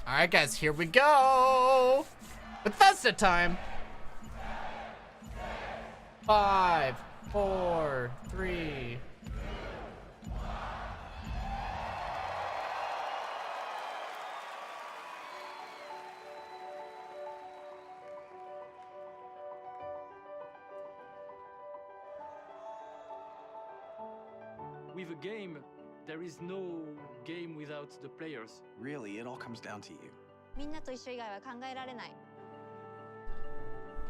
Alright, guys, here we go! Bethesda time! 5, 4, 3... With a game, there is no game without the players. Really, it all comes down to you. みんなと一緒以外は考えられない。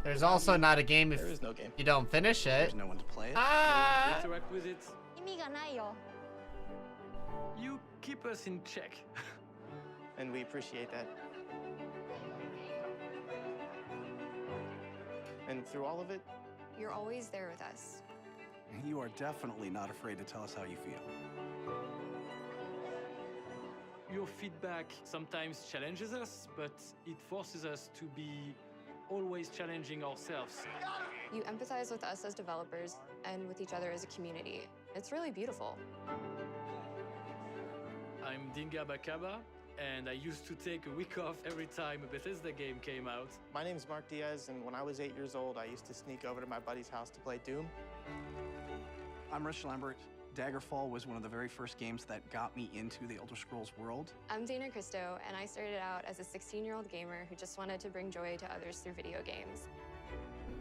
There's also not a game if There is no game. you don't finish it. There's no one to play it. Ah! Interact with it. 意味がないよ。 You keep us in check. And we appreciate that. And through all of it, You're always there with us. You are definitely not afraid to tell us how you feel. Your feedback sometimes challenges us, but it forces us to be always challenging ourselves. You empathize with us as developers and with each other as a community. It's really beautiful. I'm Dinga Bakaba, and I used to take a week off every time a Bethesda game came out. my name's Mark Diaz, and when I was 8 years old, I used to sneak over to my buddy's house to play Doom. I'm Rich Lambert. Daggerfall was one of the very first games that got me into the Elder Scrolls world. I'm Dana Christo, and I started out as a 16-year-old gamer who just wanted to bring joy to others through video games.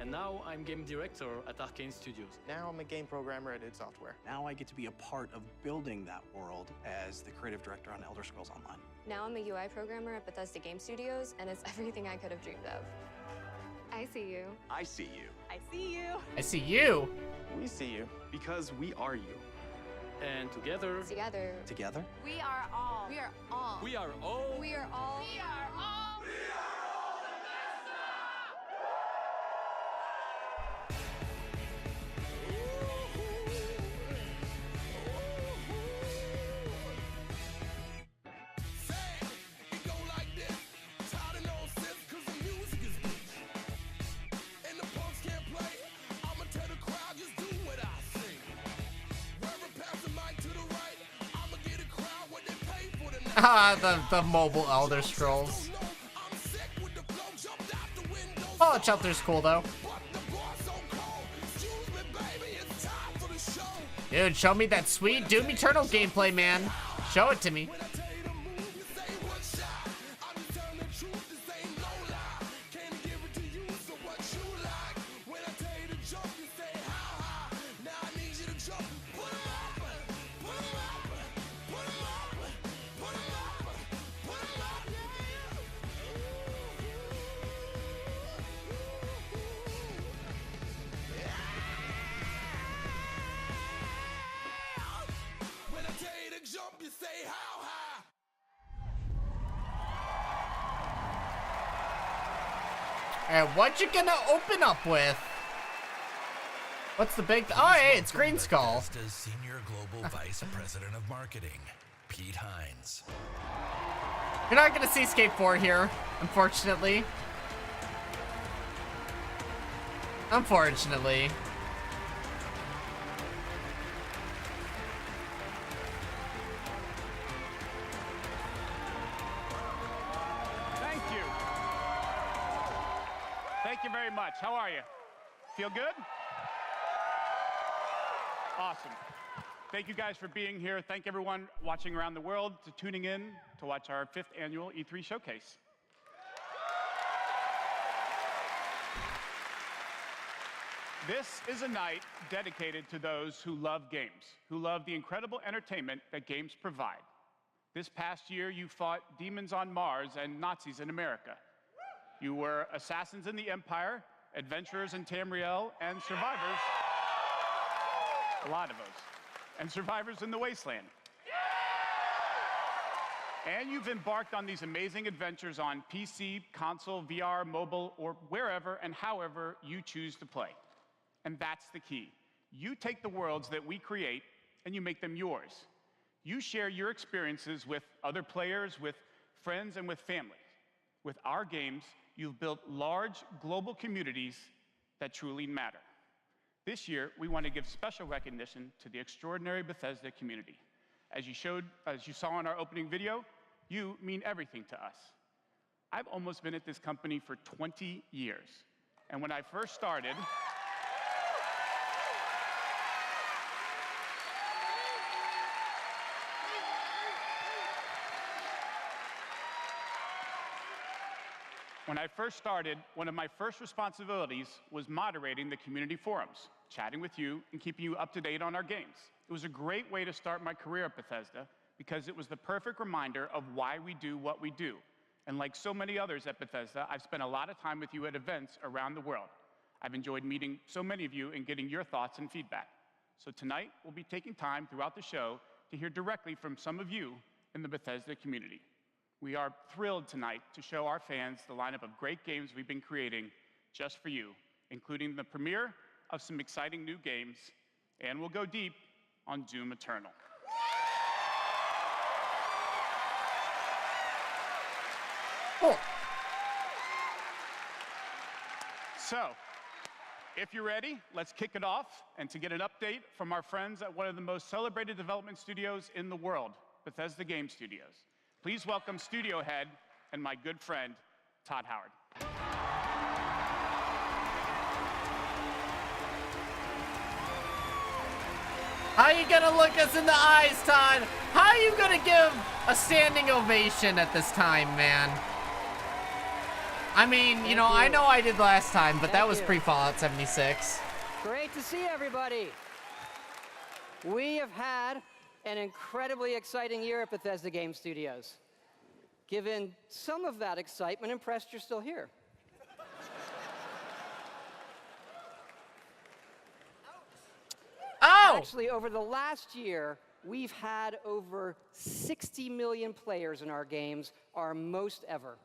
And now I'm game director at Arcane Studios. Now I'm a game programmer at id Software. Now I get to be a part of building that world as the creative director on Elder Scrolls Online. Now I'm a UI programmer at Bethesda Game Studios, and it's everything I could have dreamed of. I see you. I see you. I see you. I see you! We see you. Because we are you. And together, Together. Together? We are all. We are all. we are all We are all. We are all. Ah, the mobile Elder Scrolls. Fallout Shelter's cool, though. Dude, show me that sweet Doom Eternal gameplay, man. Show it to me. And what you gonna open up with? What's the big? Oh, hey, it's Green Skull. Bethesda's Senior Global Vice President of Marketing, Pete Hines. You're not gonna see Skate 4 here, unfortunately. Unfortunately. Thank you. Thank you very much. How are you? Feel good? Awesome. Thank you guys for being here. Thank everyone watching around the world to tuning in to watch our 5th annual E3 showcase. This is a night dedicated to those who love games, who love the incredible entertainment that games provide. This past year, you fought demons on Mars and Nazis in America. You were assassins in the Empire, adventurers in Tamriel, and survivors, a lot of us, and survivors in the Wasteland. And you've embarked on these amazing adventures on PC, console, VR, mobile, or wherever and however you choose to play. And that's the key. You take the worlds that we create and you make them yours. You share your experiences with other players, with friends, and with family. With our games, you've built large global communities that truly matter. This year, we want to give special recognition to the extraordinary Bethesda community. As you saw in our opening video, you mean everything to us. I've almost been at this company for 20 years. And when I first started, one of my first responsibilities was moderating the community forums, chatting with you, and keeping you up to date on our games. It was a great way to start my career at Bethesda because it was the perfect reminder of why we do what we do. And like so many others at Bethesda, I've spent a lot of time with you at events around the world. I've enjoyed meeting so many of you and getting your thoughts and feedback. So tonight, we'll be taking time throughout the show to hear directly from some of you in the Bethesda community. We are thrilled tonight to show our fans the lineup of great games we've been creating just for you, including the premiere of some exciting new games, and we'll go deep on Doom Eternal. Cool. So, if you're ready, let's kick it off, and to get an update from our friends at one of the most celebrated development studios in the world, Bethesda Game Studios. Please welcome studio head and my good friend, Todd Howard. How you gonna look us in the eyes, Todd? How you gonna give a standing ovation at this time, man? I mean, you know I did last time, but that was pre-Fallout 76. Great to see everybody. We have had an incredibly exciting year at Bethesda Game Studios. Given some of that excitement, impressed you're still here. Oh! Actually, over the last year, we've had over 60 million players in our games, our most ever.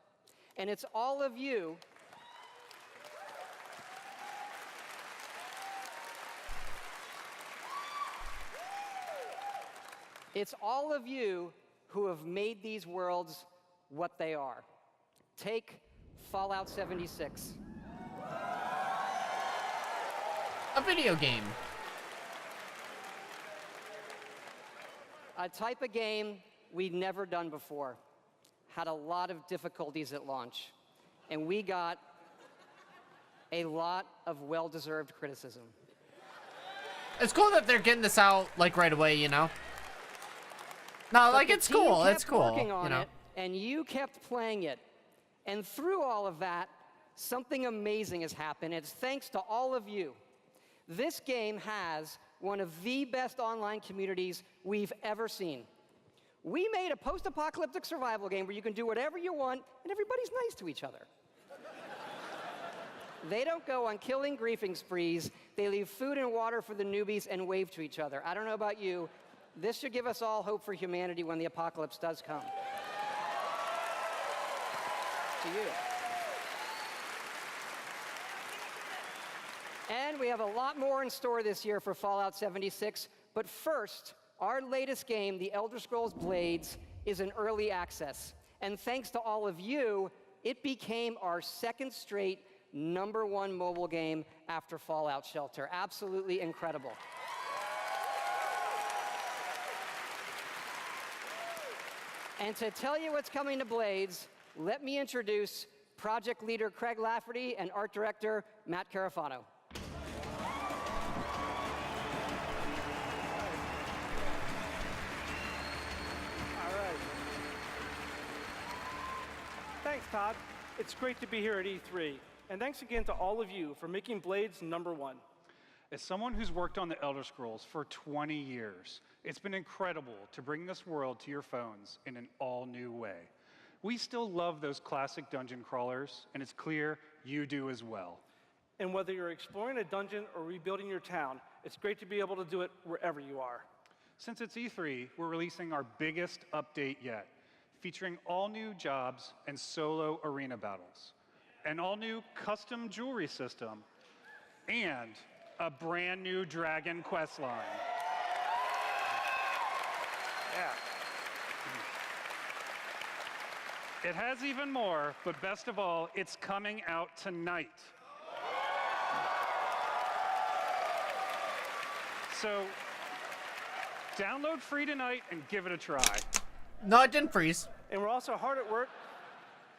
And it's all of you who have made these worlds what they are. Take Fallout 76. A video game. A type of game we'd never done before. Had a lot of difficulties at launch. And we got a lot of well-deserved criticism. It's cool that they're getting this out, like, right away, you know? No, like, it's cool. It's cool, working on you know? it, and you kept playing it. And through all of that, something amazing has happened. It's thanks to all of you. This game has one of the best online communities we've ever seen. We made a post-apocalyptic survival game where you can do whatever you want, and everybody's nice to each other. They don't go on killing griefing sprees. They leave food and water for the newbies and wave to each other. I don't know about you. This should give us all hope for humanity when the apocalypse does come. To you. And we have a lot more in store this year for Fallout 76. But first, our latest game, The Elder Scrolls Blades, is in early access. And thanks to all of you, it became our second straight #1 mobile game after Fallout Shelter. Absolutely incredible. And to tell you what's coming to Blades, let me introduce project leader Craig Lafferty and art director Matt Carafano. Thanks, Todd. It's great to be here at E3. And thanks again to all of you for making Blades #1. As someone who's worked on the Elder Scrolls for 20 years, it's been incredible to bring this world to your phones in an all-new way. We still love those classic dungeon crawlers, and it's clear you do as well. And whether you're exploring a dungeon or rebuilding your town, it's great to be able to do it wherever you are. Since it's E3, we're releasing our biggest update yet, featuring all new jobs and solo arena battles, an all-new custom jewelry system, and a brand new dragon quest line. Yeah. It has even more, but best of all, it's coming out tonight. So, download free tonight and give it a try. No, it didn't freeze. And we're also hard at work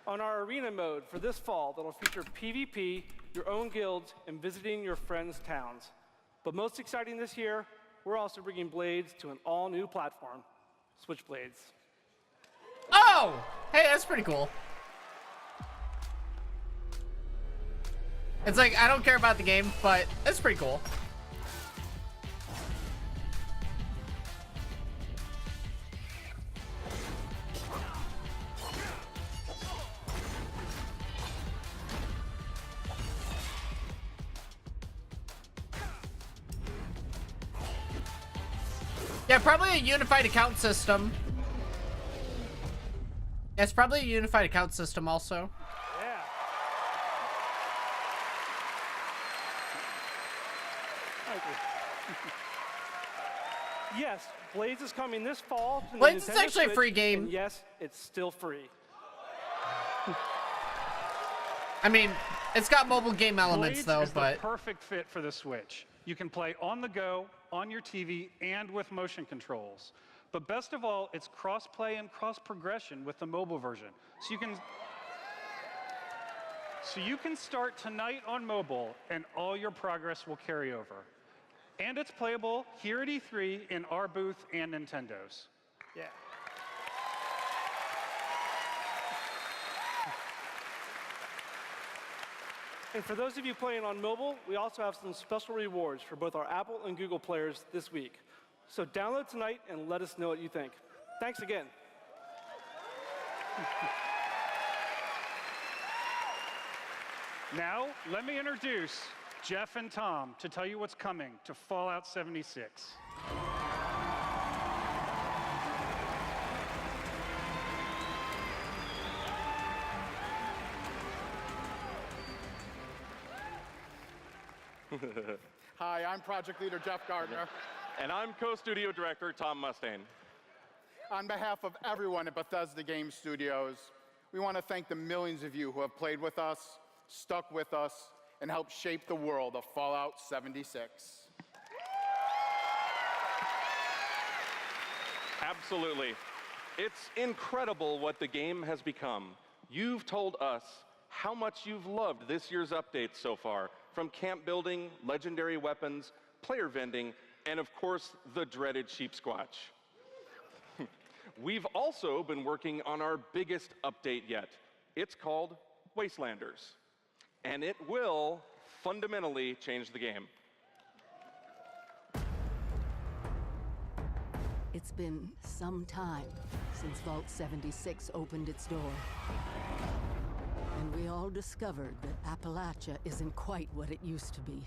on our arena mode for this fall that'll feature PvP, your own guilds, and visiting your friends' towns. But most exciting this year, we're also bringing Blades to an all-new platform, Switchblades. Oh! Hey, that's pretty cool. It's like, I don't care about the game, but it's pretty cool. Yeah, probably a unified account system. Yeah, it's probably a unified account system also. Yeah. Thank you. Yes, Blades is coming this fall. To the Blades is Nintendo actually a Switch, free game. And yes, it's still free. I mean, it's got mobile game elements Blades though, is but the perfect fit for the Switch. You can play on the go, on your TV, and with motion controls. But best of all, it's cross-play and cross-progression with the mobile version. So you can start tonight on mobile, and all your progress will carry over. And it's playable here at E3 in our booth and Nintendo's. Yeah. And for those of you playing on mobile, we also have some special rewards for both our Apple and Google players this week. So download tonight and let us know what you think. Thanks again. Now, let me introduce Jeff and Tom to tell you what's coming to Fallout 76. Hi, I'm Project Leader Jeff Gardner. And I'm co-studio director Tom Mustaine. On behalf of everyone at Bethesda Game Studios, we want to thank the millions of you who have played with us, stuck with us, and helped shape the world of Fallout 76. Absolutely. It's incredible what the game has become. You've told us how much you've loved this year's updates so far, from camp building, legendary weapons, player vending, and of course, the dreaded sheep squatch. We've also been working on our biggest update yet. It's called Wastelanders, and it will fundamentally change the game. It's been some time since Vault 76 opened its door. And we all discovered that Appalachia isn't quite what it used to be.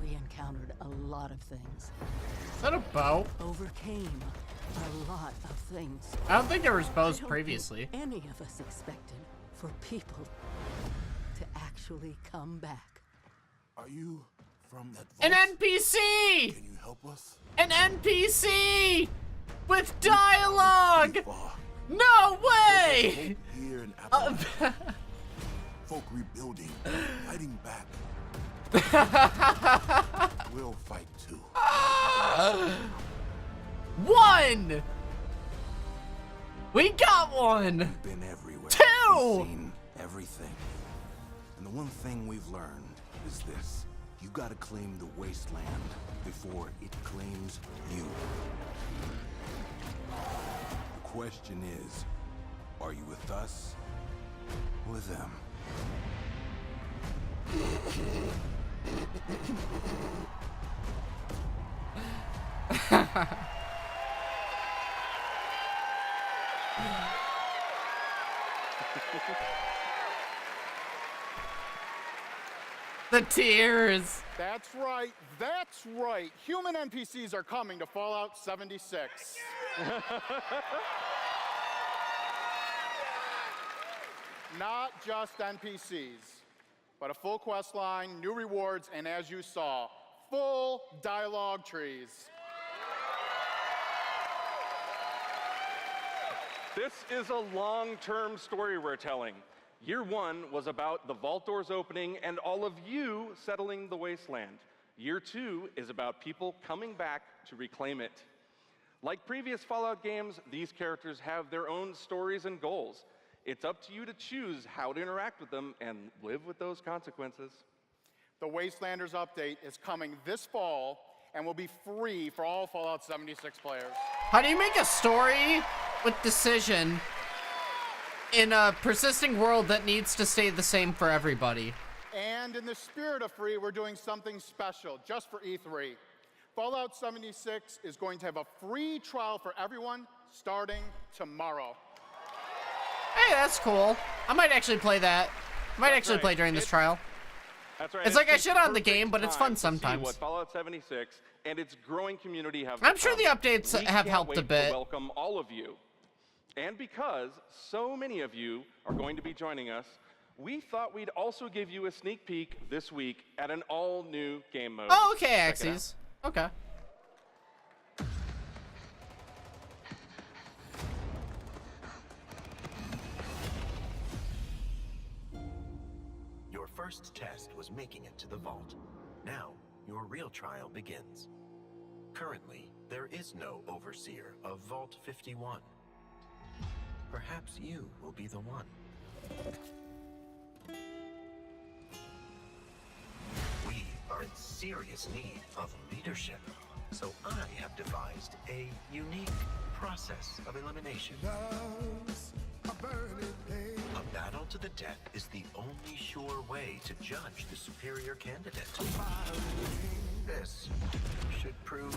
We encountered a lot of things. is that a bow? Overcame a lot of things. I don't think there was bows I don't previously. think any of us expected for people to actually come back. Are you from that An vault? NPC! Can you help us? An NPC! With dialogue! No way! Here in Appalachia, folk rebuilding, fighting back. We'll fight too. One! We got one! We've been everywhere. Two! We've seen everything. And the one thing we've learned is this. You gotta claim the wasteland before it claims you. The question is, are you with us or with them? The tears. That's right, that's right. Human NPCs are coming to Fallout 76. Not just NPCs, but a full quest line, new rewards, and as you saw, full dialogue trees. This is a long-term story we're telling. Year one was about the vault doors opening and all of you settling the wasteland. Year two is about people coming back to reclaim it. Like previous Fallout games, these characters have their own stories and goals. It's up to you to choose how to interact with them and live with those consequences. The Wastelanders update is coming this fall and will be free for all Fallout 76 players. How do you make a story with decision in a persisting world that needs to stay the same for everybody? And in the spirit of free, we're doing something special just for E3. Fallout 76 is going to have a free trial for everyone starting tomorrow. Hey, that's cool. I might actually play that. I might actually play during this trial. That's right. It's like I shit on the perfect game, but it's fun time to see sometimes. what Fallout 76 and its growing community have I'm sure the become. updates We have can't helped a wait bit. to welcome all of you. And because so many of you are going to be joining us, we thought we'd also give you a sneak peek this week at an all-new game mode. Oh, okay, Check it out. Axes. Okay. Your first test was making it to the vault. Now, your real trial begins. Currently, there is no overseer of Vault 51. Perhaps you will be the one. We are in serious need of leadership, so I have devised a unique process of elimination. A battle to the death is the only sure way to judge the superior candidate. This should prove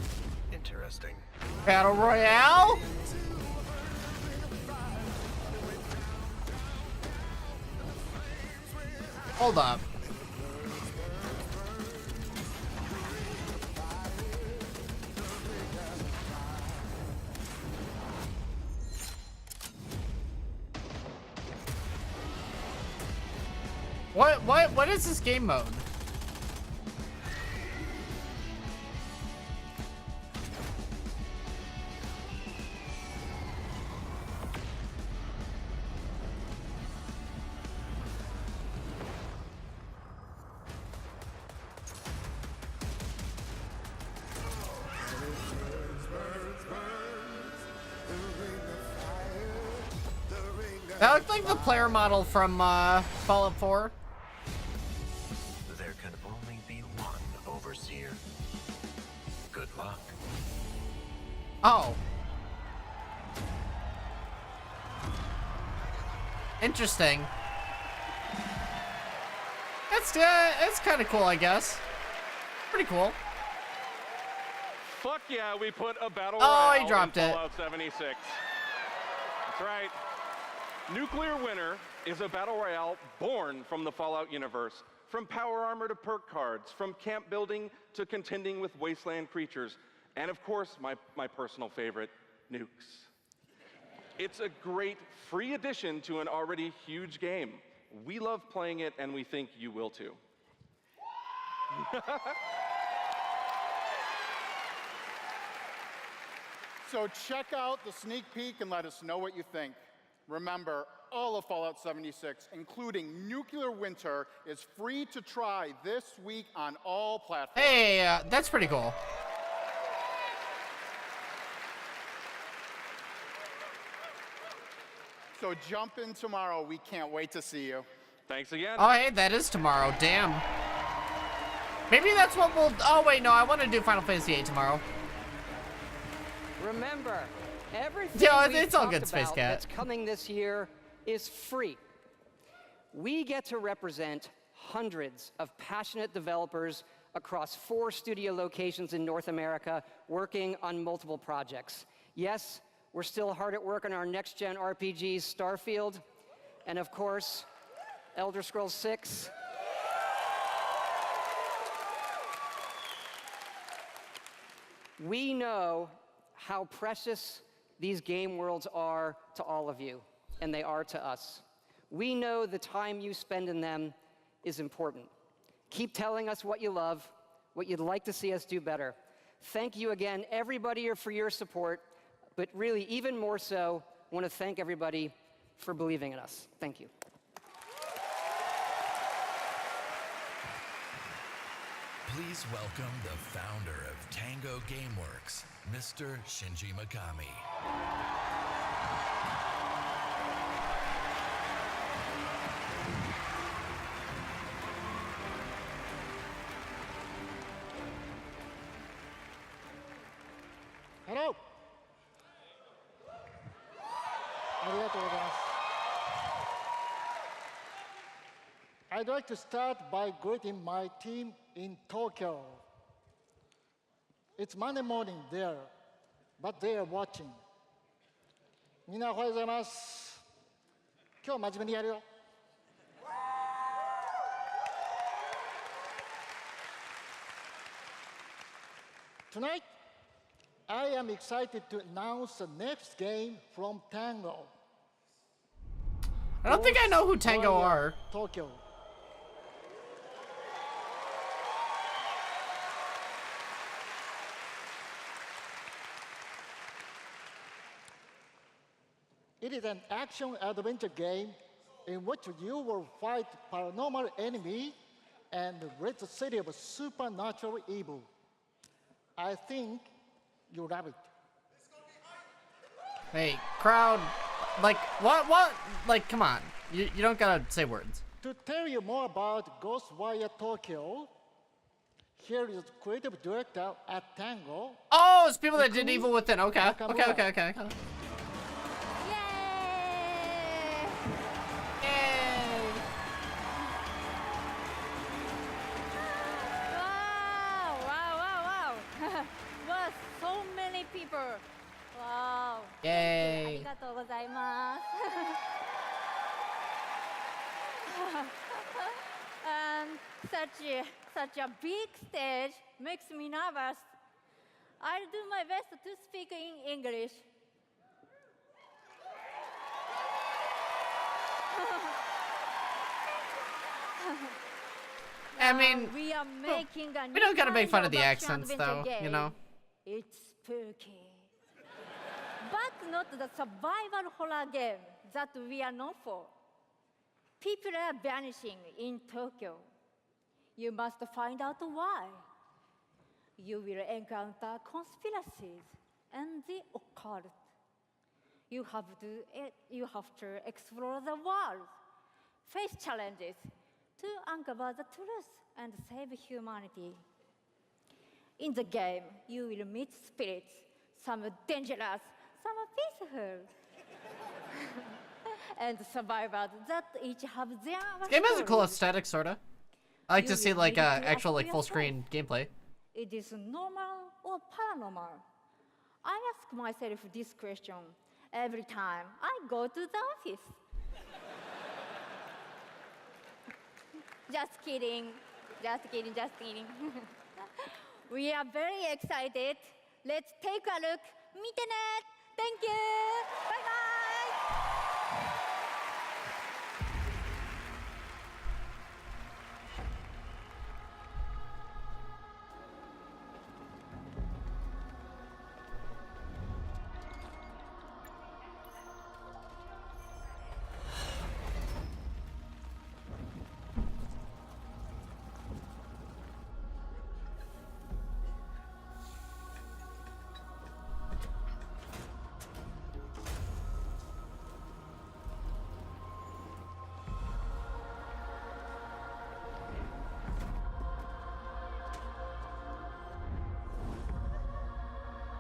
interesting. Battle Royale? Hold up. What is this game mode? That looked like the player model from Fallout 4. There can only be one overseer. Good luck. Oh. Interesting. That's kind of cool, I guess. Pretty cool. Fuck yeah, we put a battle Oh, royale he dropped in it. Fallout 76. That's right. Nuclear Winter is a battle royale born from the Fallout universe. From power armor to perk cards, from camp building to contending with wasteland creatures, and of course, my personal favorite, nukes. It's a great free addition to an already huge game. We love playing it, and we think you will too. So check out the sneak peek and let us know what you think. Remember, all of Fallout 76, including Nuclear Winter, is free to try this week on all platforms. Hey, that's pretty cool. So jump in tomorrow. We can't wait to see you. Thanks again. Oh, hey, that is tomorrow. Damn. Maybe that's what we'll... Oh, wait, no. I want to do Final Fantasy VIII tomorrow. Remember, everything Yeah, we've it's all talked good, Space about Cat. that's coming this year is free. We get to represent hundreds of passionate developers across 4 studio locations in North America working on multiple projects. Yes, we're still hard at work on our next-gen RPGs, Starfield, and of course, Elder Scrolls 6. We know how precious these game worlds are to all of you, and they are to us. We know the time you spend in them is important. Keep telling us what you love, what you'd like to see us do better. Thank you again, everybody, for your support, but really, even more so, I want to thank everybody for believing in us. Thank you. Please welcome the founder of Tango Gameworks, Mr. Shinji Mikami. I'd like to start by greeting my team in Tokyo. It's Monday morning there, but they are watching. みんなおはようございます。今日真面目にやるよ。Tonight, I am excited to announce the next game from Tango. I don't think I know who Tango are. Tokyo. It is an action-adventure game in which you will fight paranormal enemy and rid the city of supernatural evil. I think you'll love it. Hey, crowd, like, what? Like, come on. You don't gotta say words. To tell you more about Ghostwire Tokyo, here is creative director at Tango. Oh, it's people that did Evil Within. Okay. Okay. Wow, so many people. Wow. Yay. ありがとうございます。And such a big stage makes me nervous. I'll do my best to speak in English. I mean, we are making a we don't gotta make fun of the action accents, adventure though, you game. know? It's spooky. But not the survival horror game that we are known for. People are vanishing in Tokyo. You must find out why. You will encounter conspiracies and the occult. You have to explore the world, face challenges to uncover the truth and save humanity. In the game, you will meet spirits, some dangerous, some peaceful, and survivors that each have their This game has a cool stories. aesthetic, sorta. I like to see, like, actual, like, full-screen gameplay. It is normal or paranormal? I ask myself this question every time I go to the office. Just kidding. We are very excited. Let's take a look. 見てね. Thank you. Bye bye.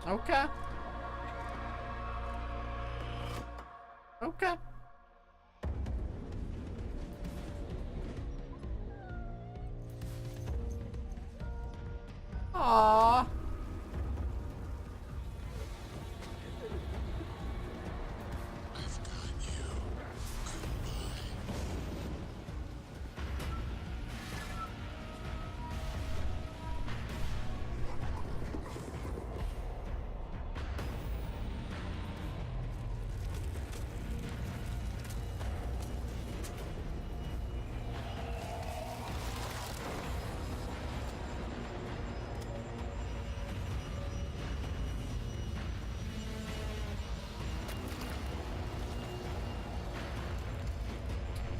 Okay. Okay. Aww.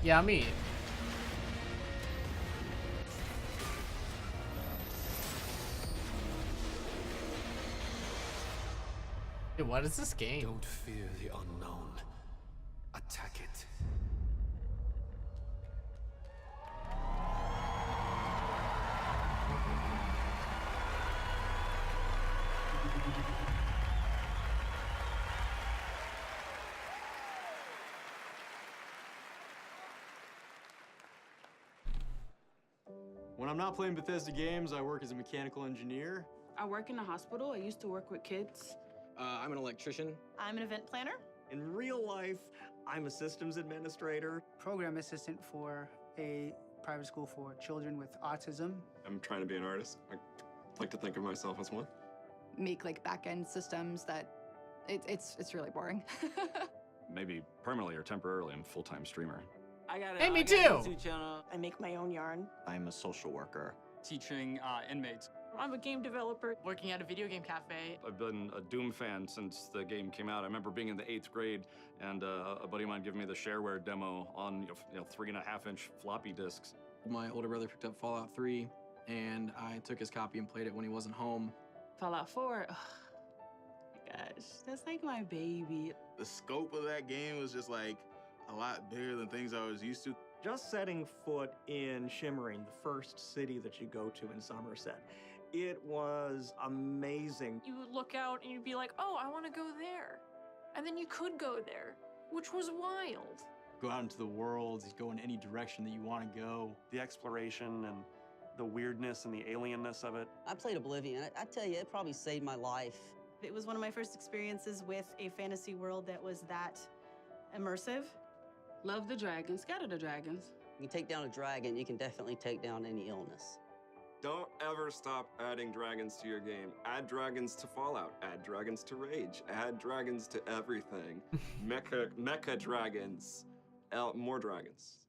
Yummy. Dude, what is this game? Don't fear the unknown. Attack it. When I'm not playing Bethesda games, I work as a mechanical engineer. I work in a hospital. I used to work with kids. I'm an electrician. I'm an event planner. In real life, I'm a systems administrator. Program assistant for a private school for children with autism. I'm trying to be an artist. I like to think of myself as one. Make like back-end systems that it's really boring. Maybe permanently or temporarily, I'm a full-time streamer. Hey, me too. Channel. I make my own yarn. I'm a social worker. Teaching inmates. I'm a game developer. Working at a video game cafe. I've been a Doom fan since the game came out. I remember being in the 8th grade and a buddy of mine giving me the shareware demo on 3.5-inch floppy disks. My older brother picked up Fallout 3, and I took his copy and played it when he wasn't home. Fallout 4. Oh my gosh, that's like my baby. The scope of that game was just like a lot bigger than things I was used to. Just setting foot in Shimmering, the first city that you go to in Somerset, it was amazing. You would look out and you'd be like, oh, I want to go there. And then you could go there, which was wild. Go out into the world, go in any direction that you want to go. The exploration and the weirdness and the alienness of it. I played Oblivion. I tell you, it probably saved my life. It was one of my first experiences with a fantasy world that was that immersive. Love the dragons. Scatter the dragons. You take down a dragon, you can definitely take down any illness. Don't ever stop adding dragons to your game. Add dragons to Fallout. Add dragons to Rage. Add dragons to everything. Mecha dragons. More dragons.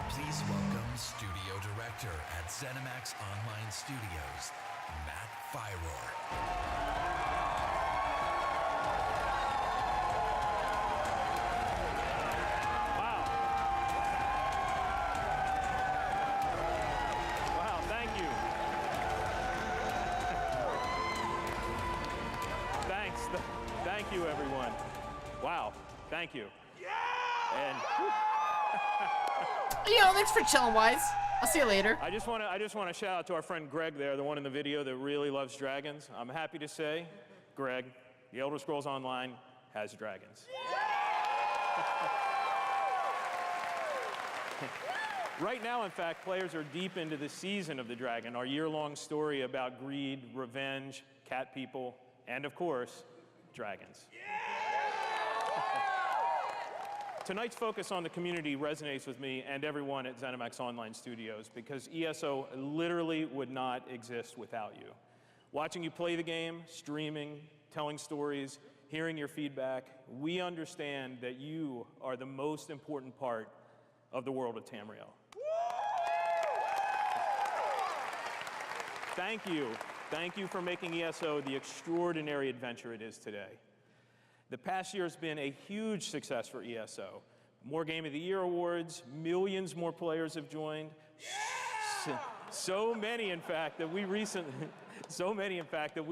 Please welcome Studio Director at ZeniMax Online Studios, Matt Fyrour. Thank you, everyone. Wow, thank you. Yeah! And thanks for chilling, Wise. I'll see you later. I just want to shout out to our friend Greg there, the one in the video that really loves dragons. I'm happy to say, Greg, The Elder Scrolls Online has dragons. Right now, in fact, players are deep into the season of the dragon, our year-long story about greed, revenge, cat people, and of course, dragons. Tonight's focus on the community resonates with me and everyone at ZeniMax Online Studios because ESO literally would not exist without you. Watching you play the game, streaming, telling stories, hearing your feedback, we understand that you are the most important part of the world of Tamriel. Thank you. Thank you for making ESO the extraordinary adventure it is today. The past year has been a huge success for ESO. More Game of the Year awards, millions more players have joined. So many, in fact, that we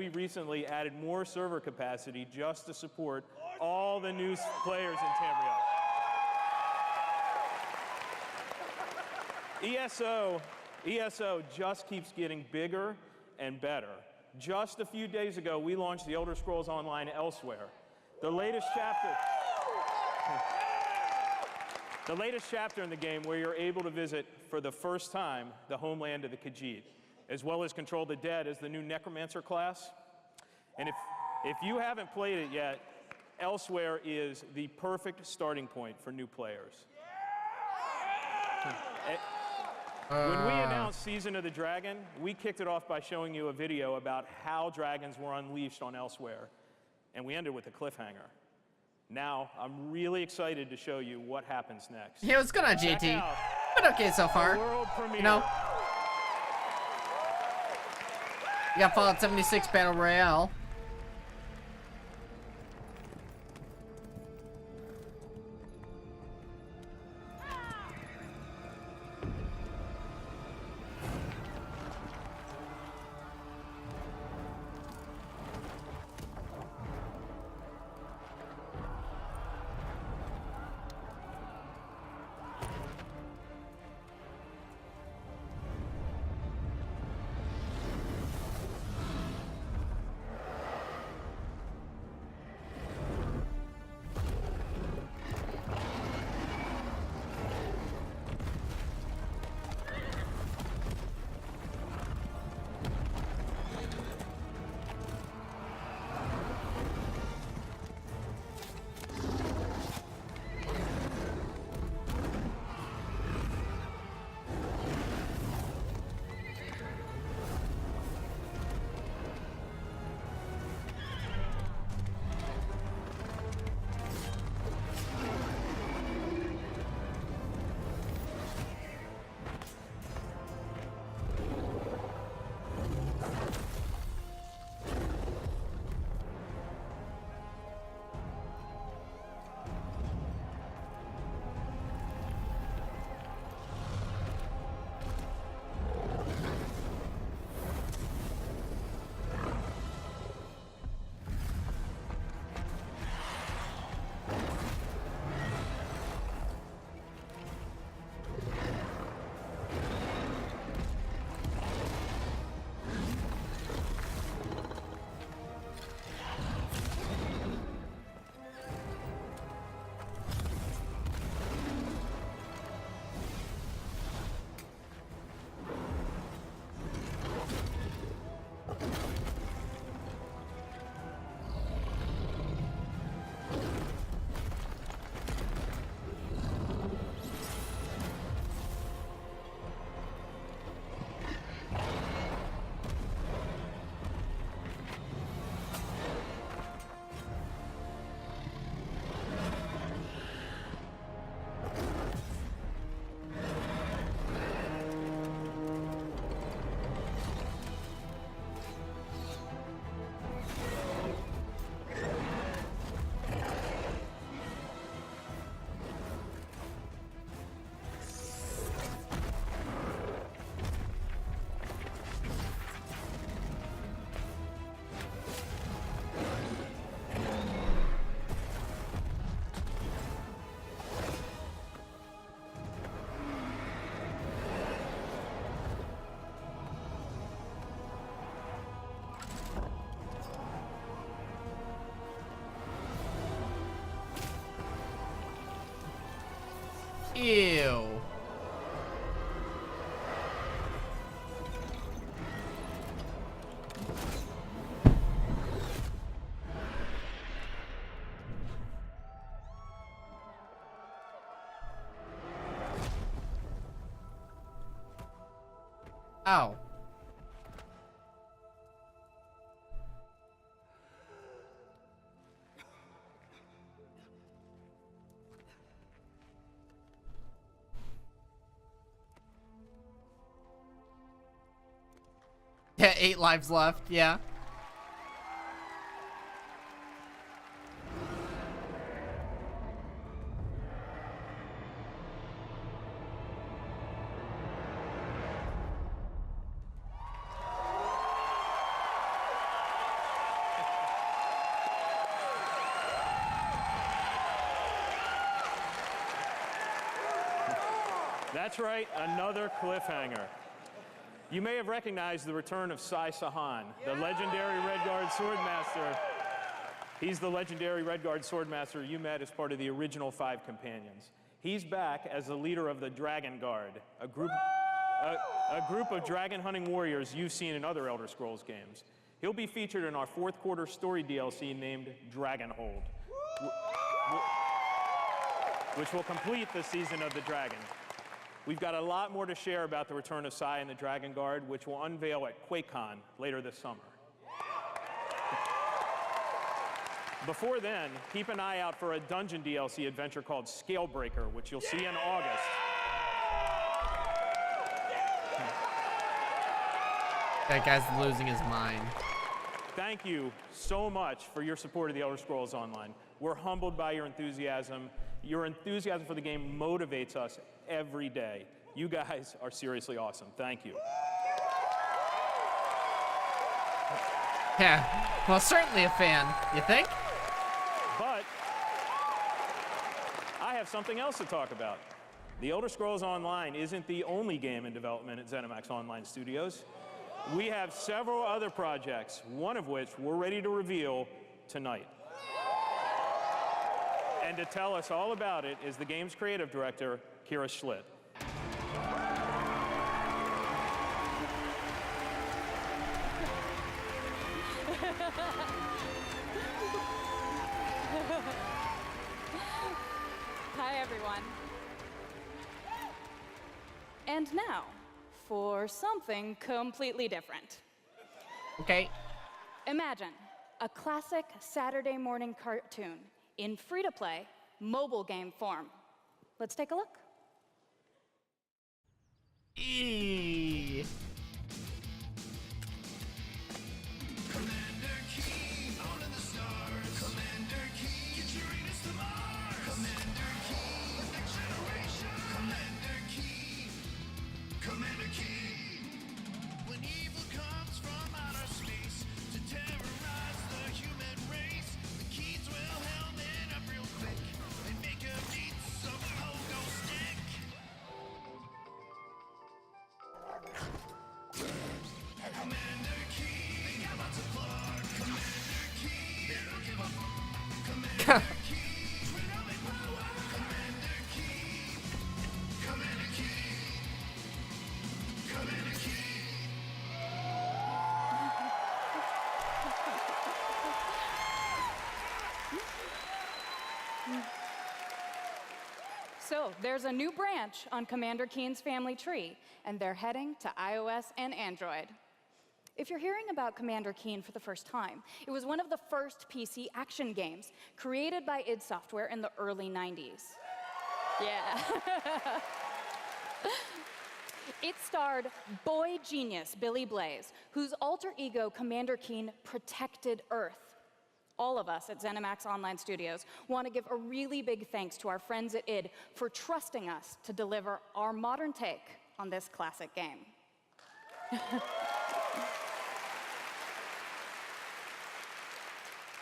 recently added more server capacity just to support all the new players in Tamriel. ESO just keeps getting bigger and better. Just a few days ago, we launched The Elder Scrolls Online Elsewhere, the latest chapter in the game where you're able to visit for the first time the homeland of the Khajiit, as well as control the dead as the new Necromancer class. And if you haven't played it yet, Elsewhere is the perfect starting point for new players. When we announced Season of the Dragon, we kicked it off by showing you a video about how dragons were unleashed on Elsewhere, and we ended with a cliffhanger. Now, I'm really excited to show you what happens next. Yeah, what's going on, JT? But okay so far. You know, you got Fallout 76 Battle Royale. Ew. Ow. Yeah, 8 lives left, yeah. That's right, another cliffhanger. You may have recognized the return of Sai Sahan, the legendary Redguard Swordmaster. He's the legendary Redguard Swordmaster you met as part of the original 5 companions. He's back as the leader of the Dragon Guard, a group of dragon hunting warriors you've seen in other Elder Scrolls games. He'll be featured in our 4th quarter story DLC named Dragonhold, which will complete the season of the Dragon. We've got a lot more to share about the return of Sai and the Dragon Guard, which will unveil at QuakeCon later this summer. Before then, keep an eye out for a dungeon DLC adventure called Scalebreaker, which you'll see in August. That guy's losing his mind. Thank you so much for your support of the Elder Scrolls Online. We're humbled by your enthusiasm. Your enthusiasm for the game motivates us every day. You guys are seriously awesome. Thank you. Yeah, well, certainly a fan, you think? But I have something else to talk about. The Elder Scrolls Online isn't the only game in development at ZeniMax Online Studios. We have several other projects, one of which we're ready to reveal tonight. And to tell us all about it is the game's creative director, Kira Schlitt. Hi, everyone. And now, for something completely different. Okay. Imagine a classic Saturday morning cartoon in free-to-play mobile game form. Let's take a look. Eee. So there's a new branch on Commander Keen's family tree, and they're heading to iOS and Android. If you're hearing about Commander Keen for the first time, it was one of the first PC action games created by id Software in the early 90s. Yeah. It starred boy genius Billy Blaze, whose alter ego Commander Keen protected Earth. All of us at ZeniMax Online Studios want to give a really big thanks to our friends at id for trusting us to deliver our modern take on this classic game.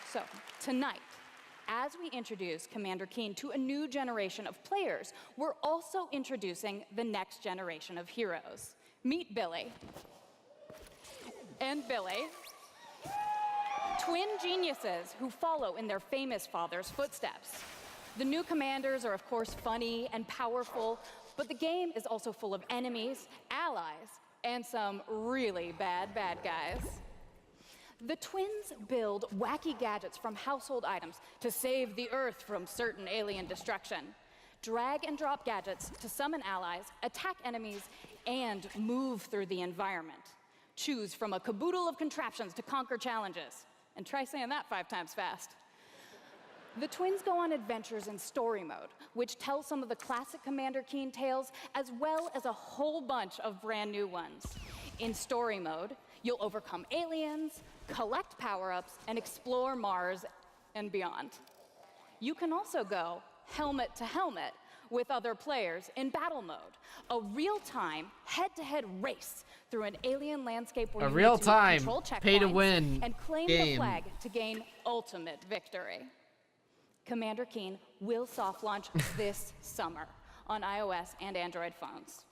So, tonight, as we introduce Commander Keen to a new generation of players, we're also introducing the next generation of heroes. Meet Billy. And Billy, twin geniuses who follow in their famous father's footsteps. The new commanders are, of course, funny and powerful, but the game is also full of enemies, allies, and some really bad guys. The twins build wacky gadgets from household items to save the Earth from certain alien destruction. Drag and drop gadgets to summon allies, attack enemies, and move through the environment. Choose from a caboodle of contraptions to conquer challenges. And try saying that 5 times fast. The twins go on adventures in story mode, which tells some of the classic Commander Keen tales, as well as a whole bunch of brand new ones. In story mode, you'll overcome aliens, collect power-ups, and explore Mars and beyond. You can also go helmet to helmet with other players in battle mode, a real-time, head-to-head race through an alien landscape where you need to control checkpoints pay-to-win and claim the flag to gain ultimate victory. Commander Keen will soft launch this summer on iOS and Android phones.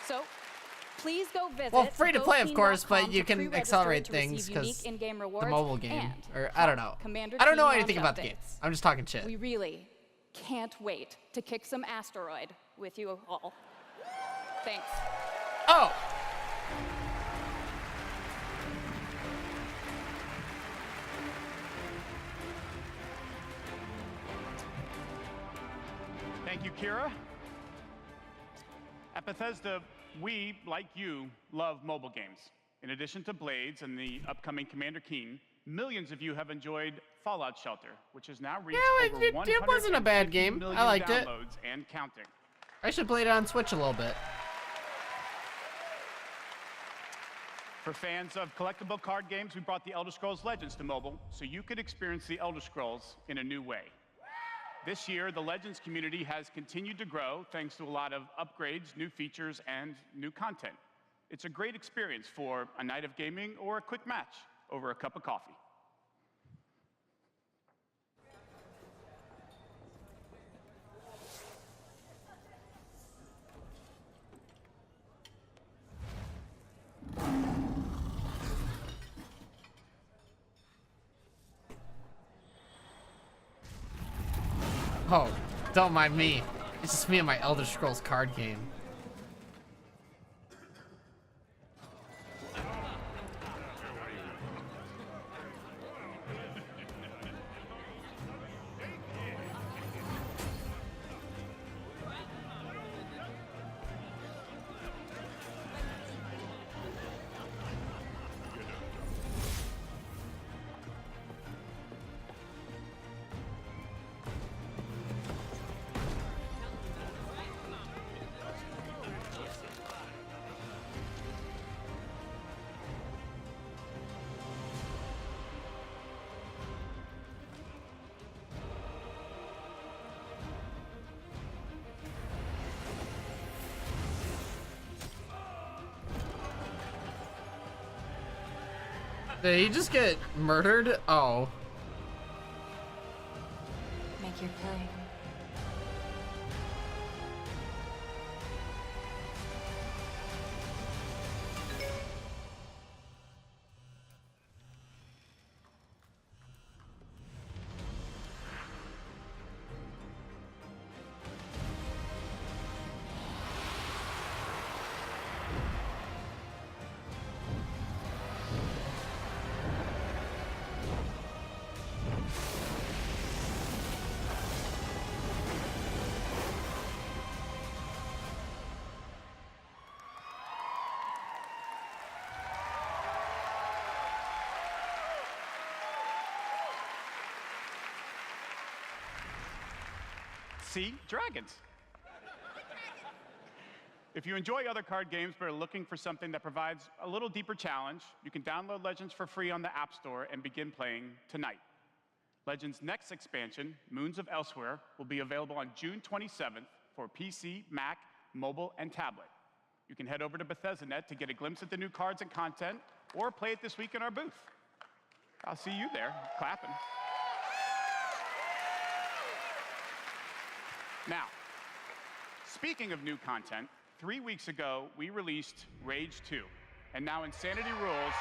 So, please go visit. Well, free to play, of course, but you can accelerate things because the mobile game, or I don't know. I don't know anything about the game. I'm just talking shit. We really can't wait to kick some asteroid with you all. Thanks. Oh! Thank you, Kira. At Bethesda, we, like you, love mobile games. In addition to Blades and the upcoming Commander Keen, millions of you have enjoyed Fallout Shelter, which has now reached over it wasn't a bad game. I liked it. downloads and counting. I should play it on Switch a little bit. For fans of collectible card games, we brought the Elder Scrolls Legends to mobile, so you could experience the Elder Scrolls in a new way. This year, the Legends community has continued to grow thanks to a lot of upgrades, new features, and new content. It's a great experience for a night of gaming or a quick match over a cup of coffee. Oh, don't mind me. It's just me and my Elder Scrolls card game. Did he just get murdered? Oh. Make your play. See? Dragons. If you enjoy other card games but are looking for something that provides a little deeper challenge, you can download Legends for free on the App Store and begin playing tonight. Legends' next expansion, Moons of Elsewhere, will be available on June 27th for PC, Mac, mobile, and tablet. You can head over to Bethesda.net to get a glimpse at the new cards and content, or play it this week in our booth. I'll see you there, clapping. Now, speaking of new content, 3 weeks ago, we released Rage 2, and now Insanity Rules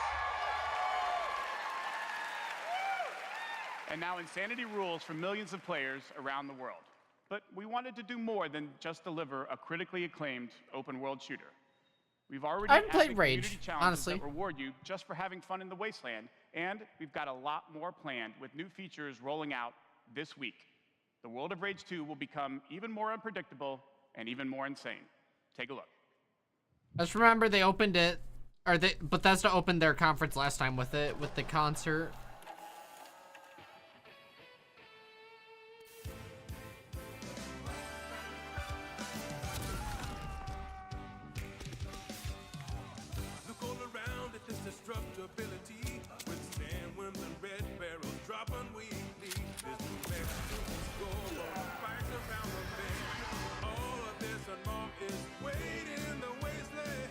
And now insanity rules for millions of players around the world. But we wanted to do more than just deliver a critically acclaimed open world shooter. We've already I haven't played added Rage, community challenges honestly. that reward you just for having fun in the wasteland, and we've got a lot more planned with new features rolling out this week. The world of Rage 2 will become even more unpredictable and even more insane. Take a look. Just remember they opened it, or Bethesda opened their conference last time with it, with the concert. Look all around at this destructibility. Withstand when the red barrels drop unweekly. There's no Mexico score on fight around the bend. All of this and more is waiting in the wasteland.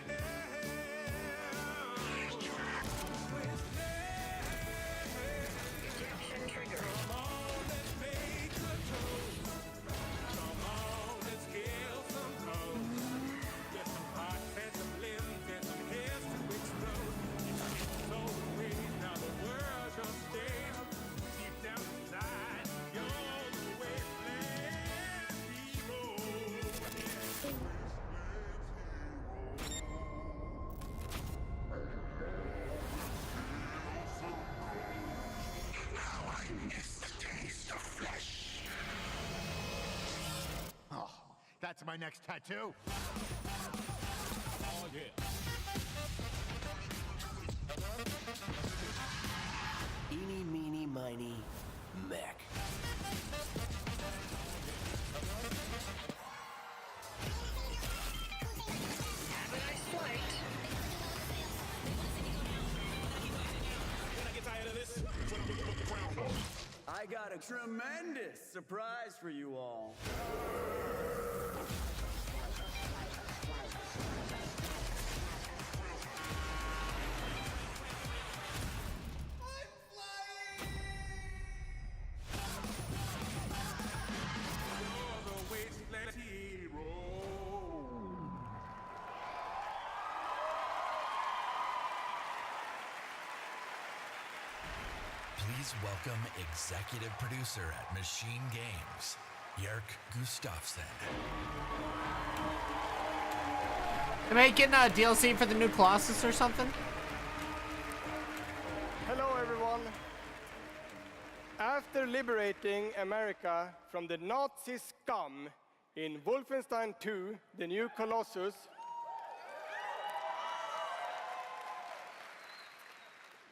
Come on, let's make a toast. Come on, let's kill some ghosts. Get some hearts and some limbs and some hairs to explode. So away, now the world's your stage. Deep down inside, you're the wasteland hero. How I miss the taste of flesh. Oh, that's my next tattoo. Oh, yeah. Eeny, meeny, miny, mech. Have a nice flight. When I get tired of this, when I put the ground on. I got a tremendous surprise for you all. You're the wasteland hero. Please welcome executive producer at Machine Games, Jörg Gustafsson. Am I getting a DLC for the new Colossus or something? Hello, everyone. After liberating America from the Nazi scum in Wolfenstein 2, the new Colossus,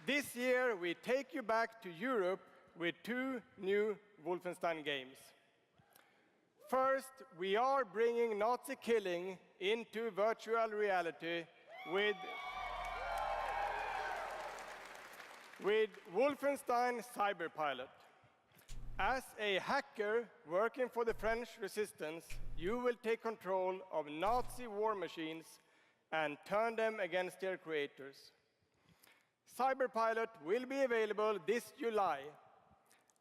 this year we take you back to Europe with 2 new Wolfenstein games. First, we are bringing Nazi killing into virtual reality with Wolfenstein Cyberpilot. As a hacker working for the French resistance, you will take control of Nazi war machines and turn them against their creators. Cyberpilot will be available this July,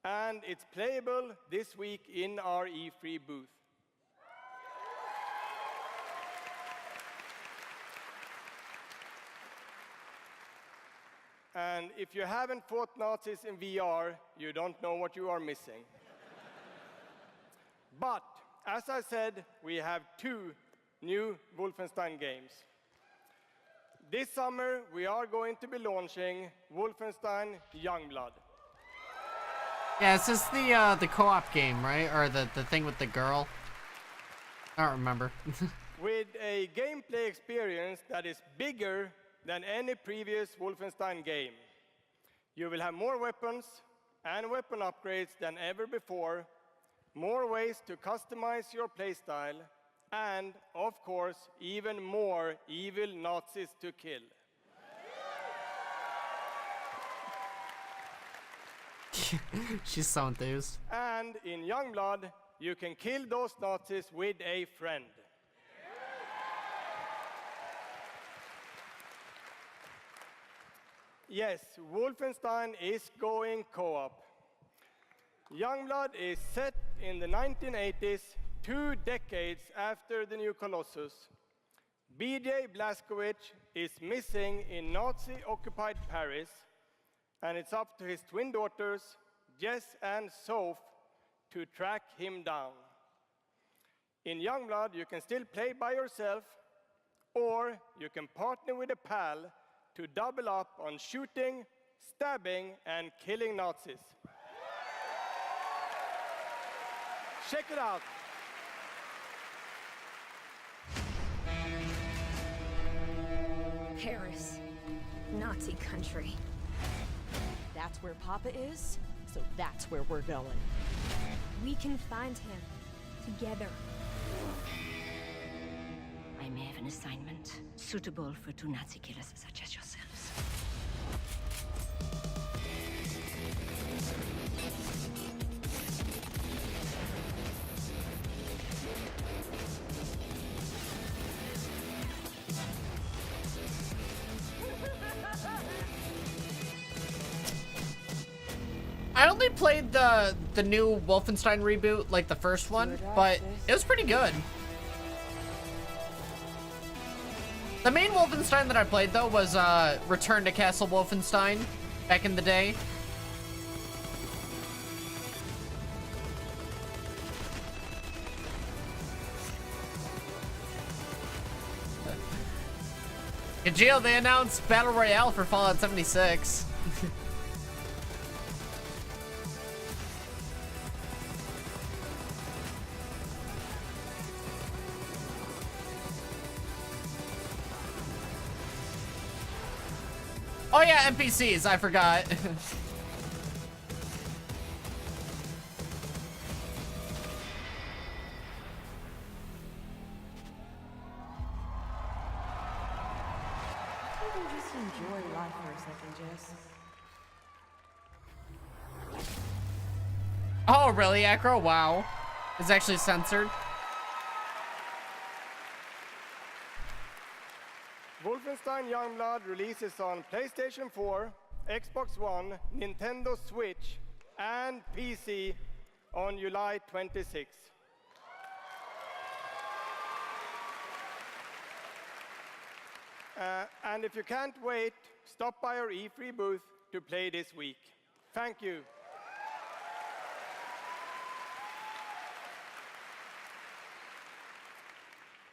and it's playable this week in our E3 booth. And if you haven't fought Nazis in VR, you don't know what you are missing. But, as I said, we have 2 new Wolfenstein games. This summer, we are going to be launching Wolfenstein Youngblood. Yeah, is this the co-op game, right? Or the thing with the girl? I don't remember. With a gameplay experience that is bigger than any previous Wolfenstein game. You will have more weapons and weapon upgrades than ever before, more ways to customize your playstyle, and, of course, even more evil Nazis to kill. She's so enthused. And in Youngblood, you can kill those Nazis with a friend. Yes, Wolfenstein is going co-op. Youngblood is set in the 1980s, 2 decades after the new Colossus. BJ Blazkowicz is missing in Nazi-occupied Paris, and it's up to his twin daughters, Jess and Soph to track him down. In Youngblood, you can still play by yourself, or you can partner with a pal to double up on shooting, stabbing, and killing Nazis. Check it out. Paris. Nazi country. That's where Papa is, so that's where we're going. We can find him. Together. I may have an assignment suitable for two Nazi killers such as yourselves. I only played the new Wolfenstein reboot, like the first one, but it was pretty good. The main Wolfenstein that I played, though, was Return to Castle Wolfenstein back in the day. Gio, they announced Battle Royale for Fallout 76. Oh yeah, NPCs, I forgot. Just enjoy life for a second, Jess. Oh, really, Acro? Wow. It's actually censored. Wolfenstein Youngblood releases on PlayStation 4, Xbox One, Nintendo Switch, and PC on July 26. And if you can't wait, stop by our E3 booth to play this week. Thank you.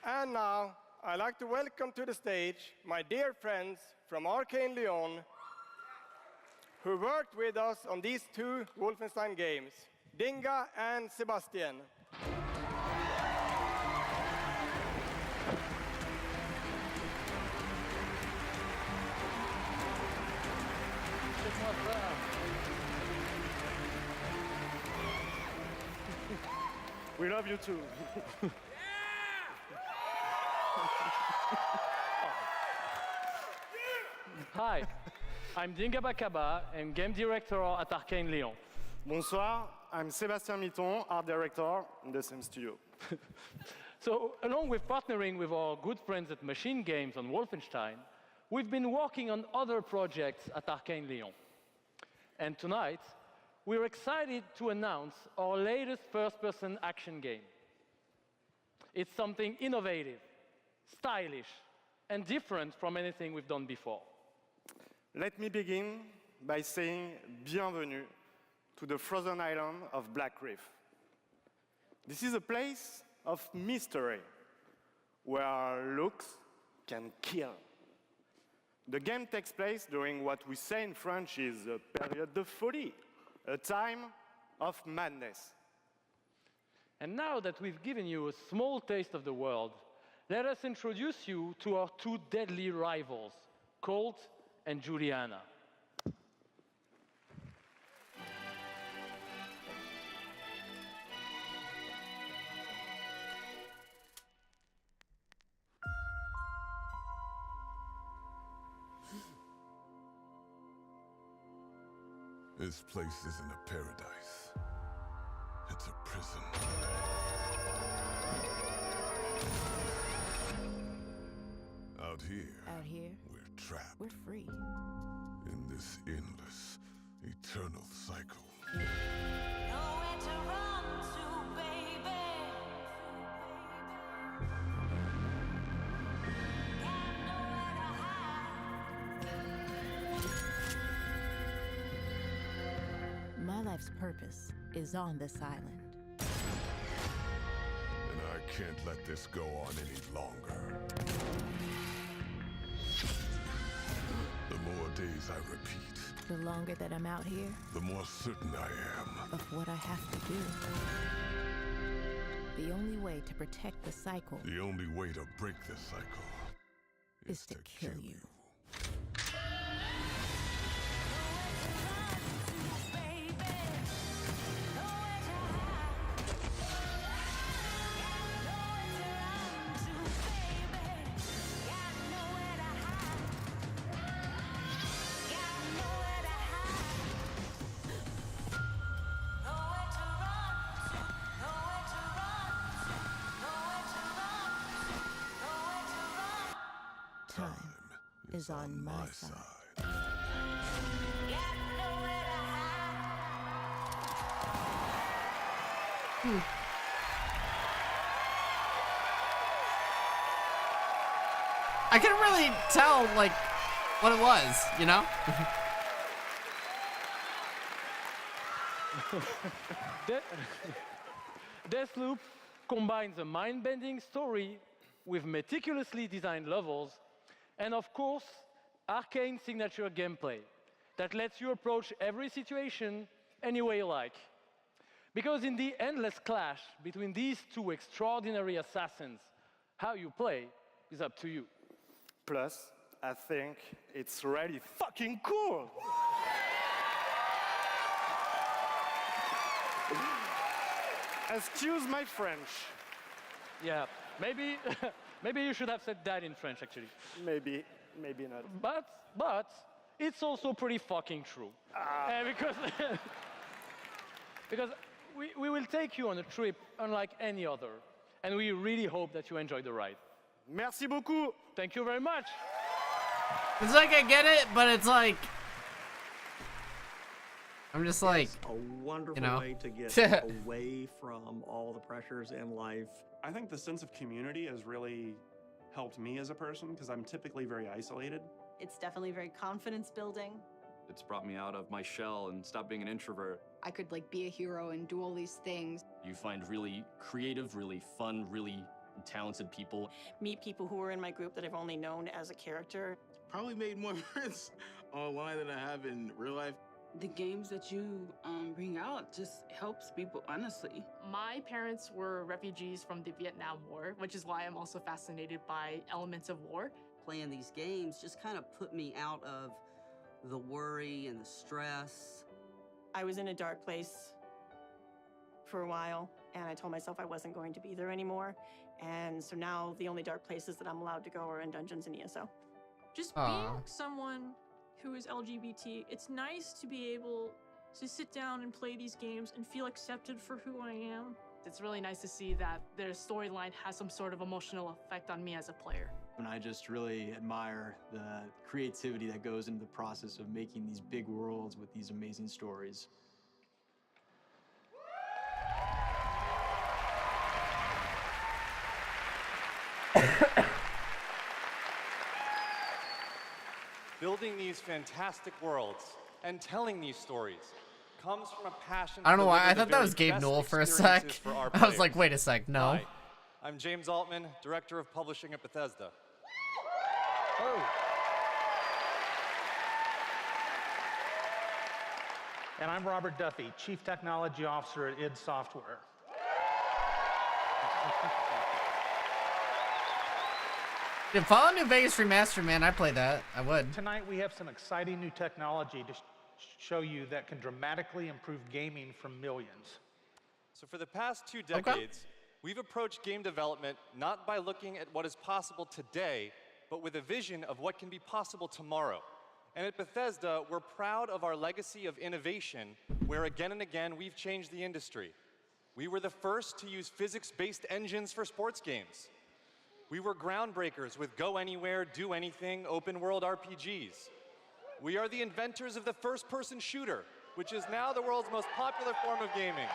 And now, I'd like to welcome to the stage my dear friends from Arcane Lyon, who worked with us on these two Wolfenstein games, Dinga and Sebastian. We love you too. Hi, I'm Dinga Bakaba, and game director at Arcane Lyon. Bonsoir, I'm Sébastien Mitton, art director in the same studio. So, along with partnering with our good friends at Machine Games on Wolfenstein, we've been working on other projects at Arcane Lyon. And tonight, we're excited to announce our latest first-person action game. It's something innovative, stylish, and different from anything we've done before. Let me begin by saying bienvenue to the frozen island of Black Reef. This is a place of mystery, where looks can kill. The game takes place during what we say in French is a période de folie, a time of madness. And now that we've given you a small taste of the world, let us introduce you to our two deadly rivals, Colt and Juliana. This place isn't a paradise. It's a prison. Out here, we're trapped. We're free. In this endless, eternal cycle. Nowhere to run to, baby. Mother life's purpose is on this island. And I can't let this go on any longer. The more days I repeat, The longer that I'm out here, the more certain I am. of what I have to do. The only way to protect the cycle The only way to break the cycle is to kill you. Time is on my side. I couldn't really tell, like, what it was, you know? Deathloop combines a mind-bending story with meticulously designed levels and, of course, arcane signature gameplay that lets you approach every situation any way you like. Because in the endless clash between these two extraordinary assassins, how you play is up to you. Plus, I think it's really fucking cool. Excuse my French. Yeah, maybe, maybe you should have said that in French, actually. Maybe not. But it's also pretty fucking true. Because we will take you on a trip unlike any other, and we really hope that you enjoy the ride. Merci beaucoup. Thank you very much. It's like I get it, but it's like I'm just like It's a wonderful you know? way to get away from all the pressures in life. I think the sense of community has really helped me as a person because I'm typically very isolated. It's definitely very confidence building. It's brought me out of my shell and stopped being an introvert. I could like be a hero and do all these things. You find really creative, really fun, really talented people. Meet people who are in my group that I've only known as a character. Probably made more friends online than I have in real life. The games that you bring out just helps people, honestly. My parents were refugees from the Vietnam War, which is why I'm also fascinated by elements of war. Playing these games just kind of put me out of the worry and the stress. I was in a dark place for a while, and I told myself I wasn't going to be there anymore. And so now the only dark places that I'm allowed to go are in dungeons and ESO. Just being someone who is LGBT, it's nice to be able to sit down and play these games and feel accepted for who I am. It's really nice to see that their storyline has some sort of emotional effect on me as a player. And I just really admire the creativity that goes into the process of making these big worlds with these amazing stories. Building these fantastic worlds and telling these stories comes from a passion. I don't know why. I to thought that was Gabe Newell for a sec. I was like, wait a sec, no. Hi, I'm James Altman, Director of Publishing at Bethesda. Oh. And I'm Robert Duffy, Chief Technology Officer at id Software. Dude, Fallout New Vegas Remastered, man, I play that. I would. Tonight we have some exciting new technology to show you that can dramatically improve gaming for millions. So for the past 2 decades, we've approached game development not by looking at what is possible today, but with a vision of what can be possible tomorrow. And at Bethesda, we're proud of our legacy of innovation, where again and again we've changed the industry. We were the first to use physics-based engines for sports games. We were groundbreakers with Go Anywhere, Do Anything, open-world RPGs. We are the inventors of the first-person shooter, which is now the world's most popular form of gaming.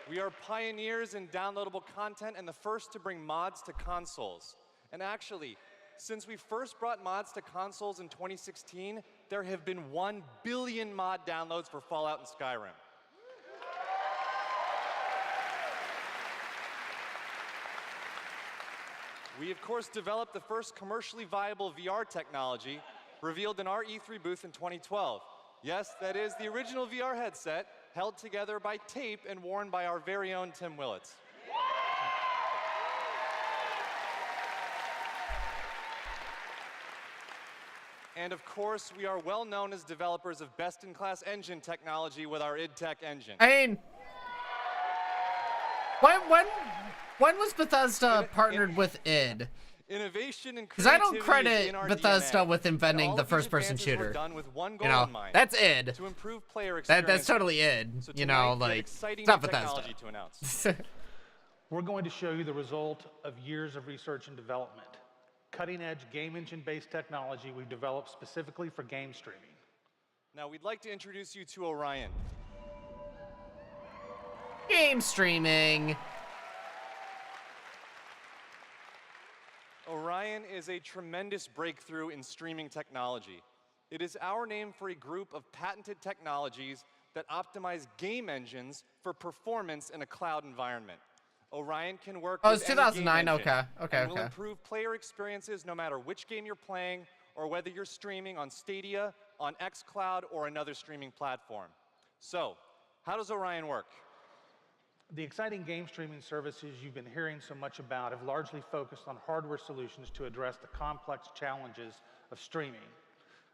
We are pioneers in downloadable content and the first to bring mods to consoles. And actually, since we first brought mods to consoles in 2016, there have been 1 billion mod downloads for Fallout and Skyrim. We, of course, developed the first commercially viable VR technology revealed in our E3 booth in 2012. Yes, that is the original VR headset, held together by tape and worn by our very own Tim Willits. And of course, we are well known as developers of best-in-class engine technology with our id Tech engine. I mean, when was Bethesda partnered with id? Innovation and Because I don't creativity is credit in our Bethesda DNA. with inventing And the all of these first-person advances were shooter. done with one goal You know, in mind, that's id. to improve player That's experiences. totally id. So You tonight, know, we have like, exciting it's not new Bethesda. technology to announce. We're going to show you the result of years of research and development. Cutting-edge game engine-based technology we've developed specifically for game streaming. Now, we'd like to introduce you to Orion. Game streaming. Orion is a tremendous breakthrough in streaming technology. It is our name for a group of patented technologies that optimize game engines for performance in a cloud environment. Orion can work Oh, with it's any game 2009. engine Okay, and will okay. improve player experiences no matter which game you're playing or whether you're streaming on Stadia, on xCloud, or another streaming platform. So, how does Orion work? The exciting game streaming services you've been hearing so much about have largely focused on hardware solutions to address the complex challenges of streaming.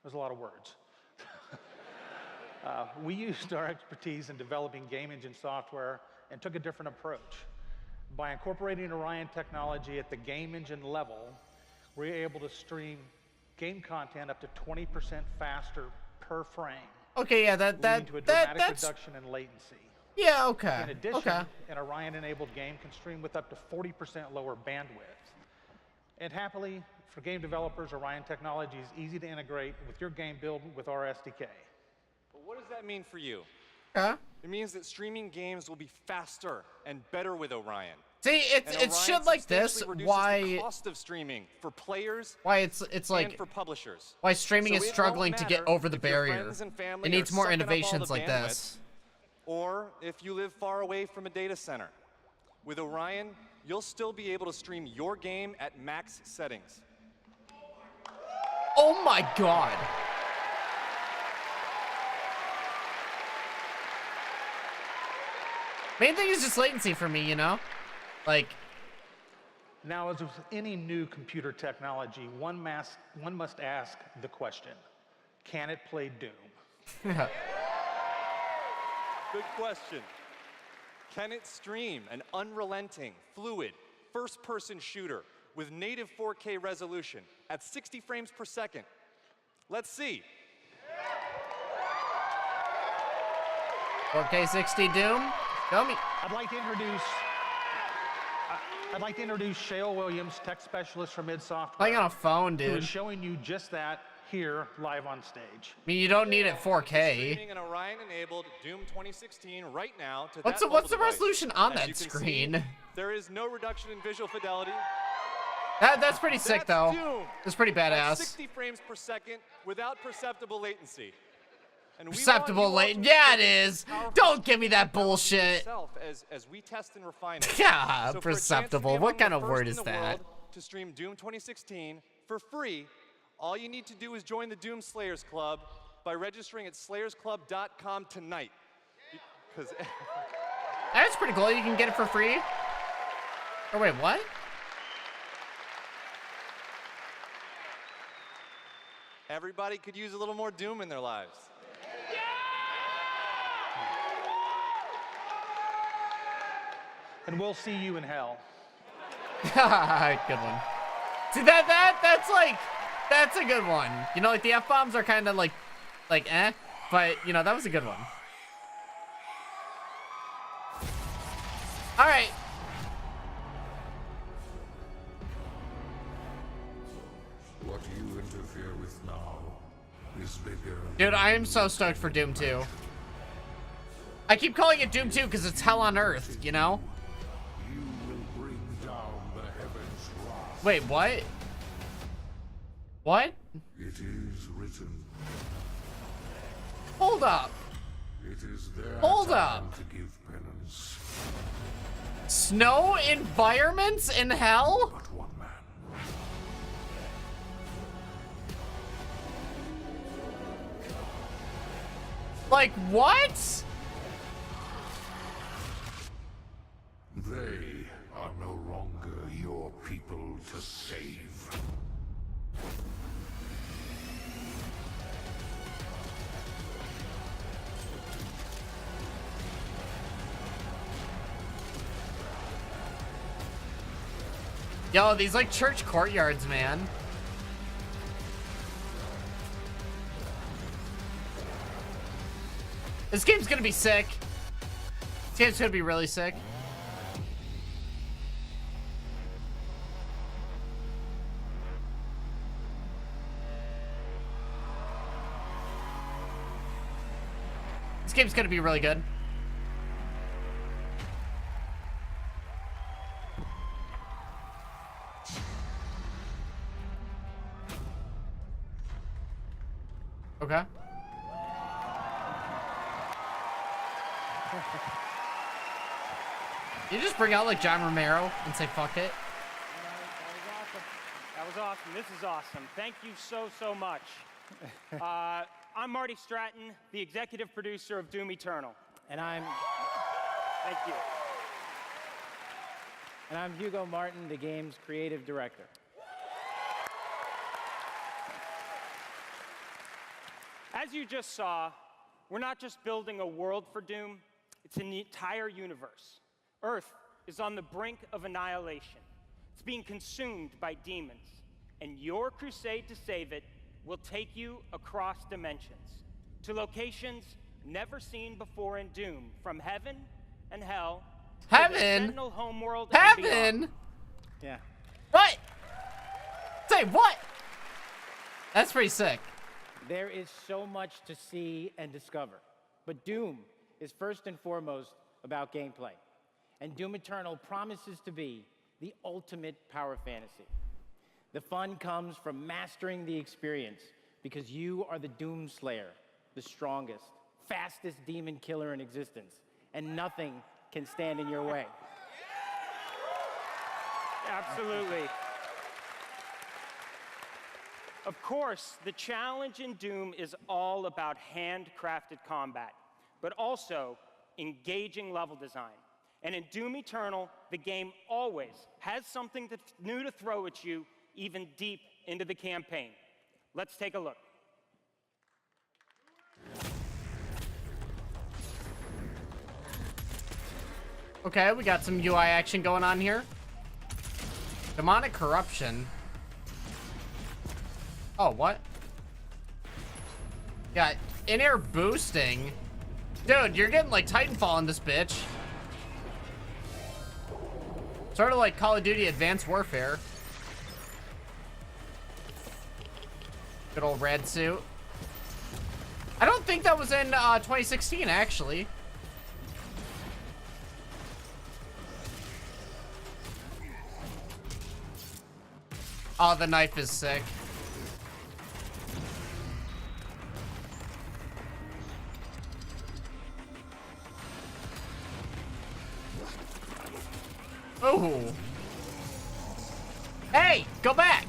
There's a lot of words. We used our expertise in developing game engine software and took a different approach. By incorporating Orion technology at the game engine level, we're able to stream game content up to 20% faster per frame. Okay, yeah, leading to a dramatic reduction in latency. Yeah, okay. In addition, Okay. an Orion-enabled game can stream with up to 40% lower bandwidth. And happily, for game developers, Orion technology is easy to integrate with your game build with our SDK. But what does that mean for you? Huh? It means that streaming games will be faster and better with Orion. See, it's shit like this. Why the cost of streaming for players? Why it's and like for publishers. why streaming So is it struggling won't to get matter over the if your barrier. friends and family It needs are more sucking up all innovations the like bandwidth, this. Or if you live far away from a data center. With Orion, you'll still be able to stream your game at max settings. Oh my god. Main thing is just latency for me, you know? Like, Now, as with any new computer technology, one must ask the question, can it play Doom? Good question. Can it stream an unrelenting, fluid, first-person shooter with native 4K resolution at 60 frames per second? Let's see. 4K 60 Doom? Show me. I'd like to introduce Shale Williams, tech specialist from id Software. Playing on a phone, Who dude. is showing you just that here live on stage. I mean, you don't need it 4K. Streaming an Orion-enabled Doom 2016 right now to What's that the, what's the mobile device. resolution on As that you can screen? see, there is no reduction in visual fidelity. That's pretty sick, though. Doom That's pretty at badass. 60 frames per second without perceptible latency. And we want Perceptible you all to late. Yeah, it experience is. powerful Don't give me that technology bullshit. yourself as we test and refine it. Yeah, So for a chance to be perceptible. among What kind the of first word in is the that? world to stream Doom 2016 for free, all you need to do is join the Doom Slayers Club by registering at slayersclub.com tonight. Because That's pretty cool. You can get it for free. Oh, wait, what? everybody could use a little more Doom in their lives. And we'll see you in hell. Good one. See, that's a good one. You know, like the F-bombs are kind of like eh, but you know, that was a good one. All right. What you interfere with now is bigger. Dude, I am so stoked for Doom 2. I keep calling it Doom 2 because it's hell on earth, you know? You will bring down the heavens' wrath. Wait, what? What? It is written. Hold up. It is their Hold time up. to give penance. Snow environments in hell? But one man. Like what? They are no longer your people to save. Yo, these like church courtyards, man. This game's gonna be sick. This game's gonna be really sick. This game's gonna be really good. Okay. You just bring out like John Romero and say fuck it. That was awesome. This is awesome. Thank you so much. I'm Marty Stratton, the executive producer of Doom Eternal. And I'm Thank you. and I'm Hugo Martin, the game's creative director. As you just saw, we're not just building a world for Doom, it's an entire universe. Earth is on the brink of annihilation. It's being consumed by demons, and your crusade to save it will take you across dimensions to locations never seen before in Doom, from heaven and hell to the Heaven? Sentinel homeworld and beyond. Heaven? Yeah. What? Say what? That's pretty sick. There is so much to see and discover, but Doom is first and foremost about gameplay. And Doom Eternal promises to be the ultimate power fantasy. The fun comes from mastering the experience because you are the Doom Slayer, the strongest, fastest demon killer in existence, and nothing can stand in your way. Absolutely. Of course, the challenge in Doom is all about handcrafted combat, but also engaging level design. And in Doom Eternal, the game always has something new to throw at you, even deep into the campaign. Let's take a look. Okay, we got some UI action going on here. Demonic corruption. Oh, what? Yeah, in-air boosting. Dude, you're getting like Titanfall in this bitch. Sort of like Call of Duty Advanced Warfare. Good old red suit. I don't think that was in 2016, actually. Oh, the knife is sick. Oh. Hey, go back.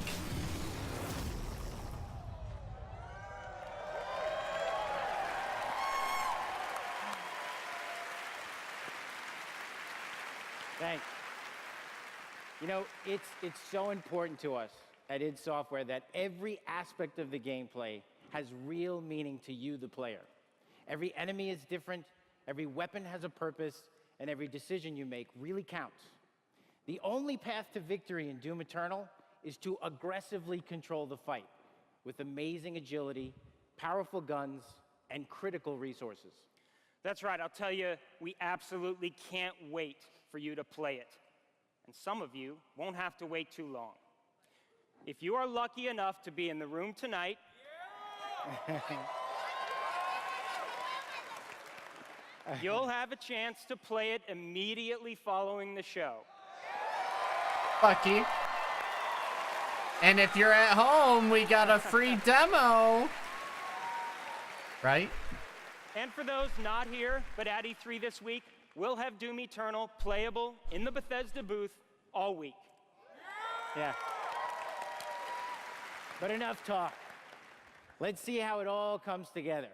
Thanks. You know, it's so important to us at id Software that every aspect of the gameplay has real meaning to you, the player. Every enemy is different, every weapon has a purpose, and every decision you make really counts. The only path to victory in Doom Eternal is to aggressively control the fight with amazing agility, powerful guns, and critical resources. That's right, I'll tell you, we absolutely can't wait for you to play it. And some of you won't have to wait too long. If you are lucky enough to be in the room tonight, you'll have a chance to play it immediately following the show. Lucky. And if you're at home, we got a free demo. Right? And for those not here, but at E3 this week, we'll have Doom Eternal playable in the Bethesda booth all week. Yeah. But enough talk. Let's see how it all comes together.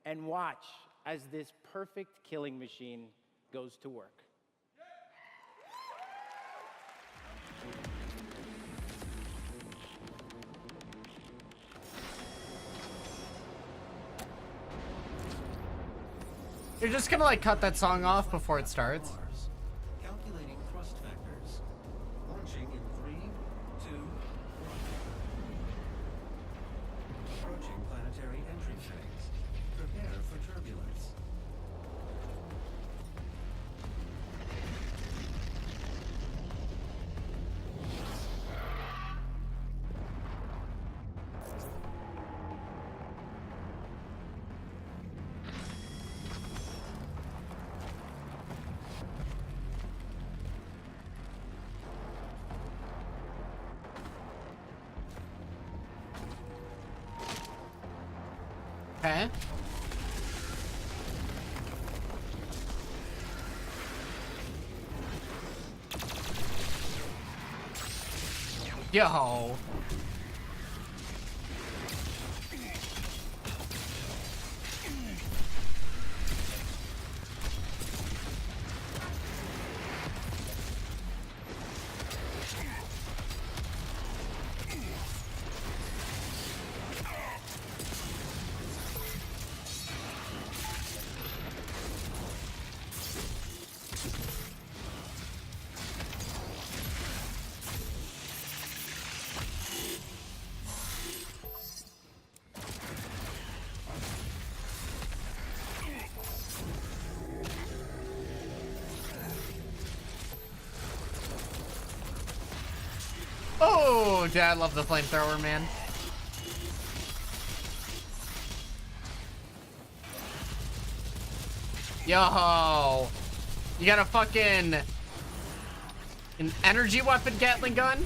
And watch as this perfect killing machine goes to work. You're just gonna like cut that song off before it starts. Calculating thrust vectors. Launching in 3, 2, 1. Approaching planetary entry phase. Prepare for turbulence. Okay. Yo. Oh, dude, I love the flamethrower, man. Yo, you got a fucking an energy weapon Gatling gun?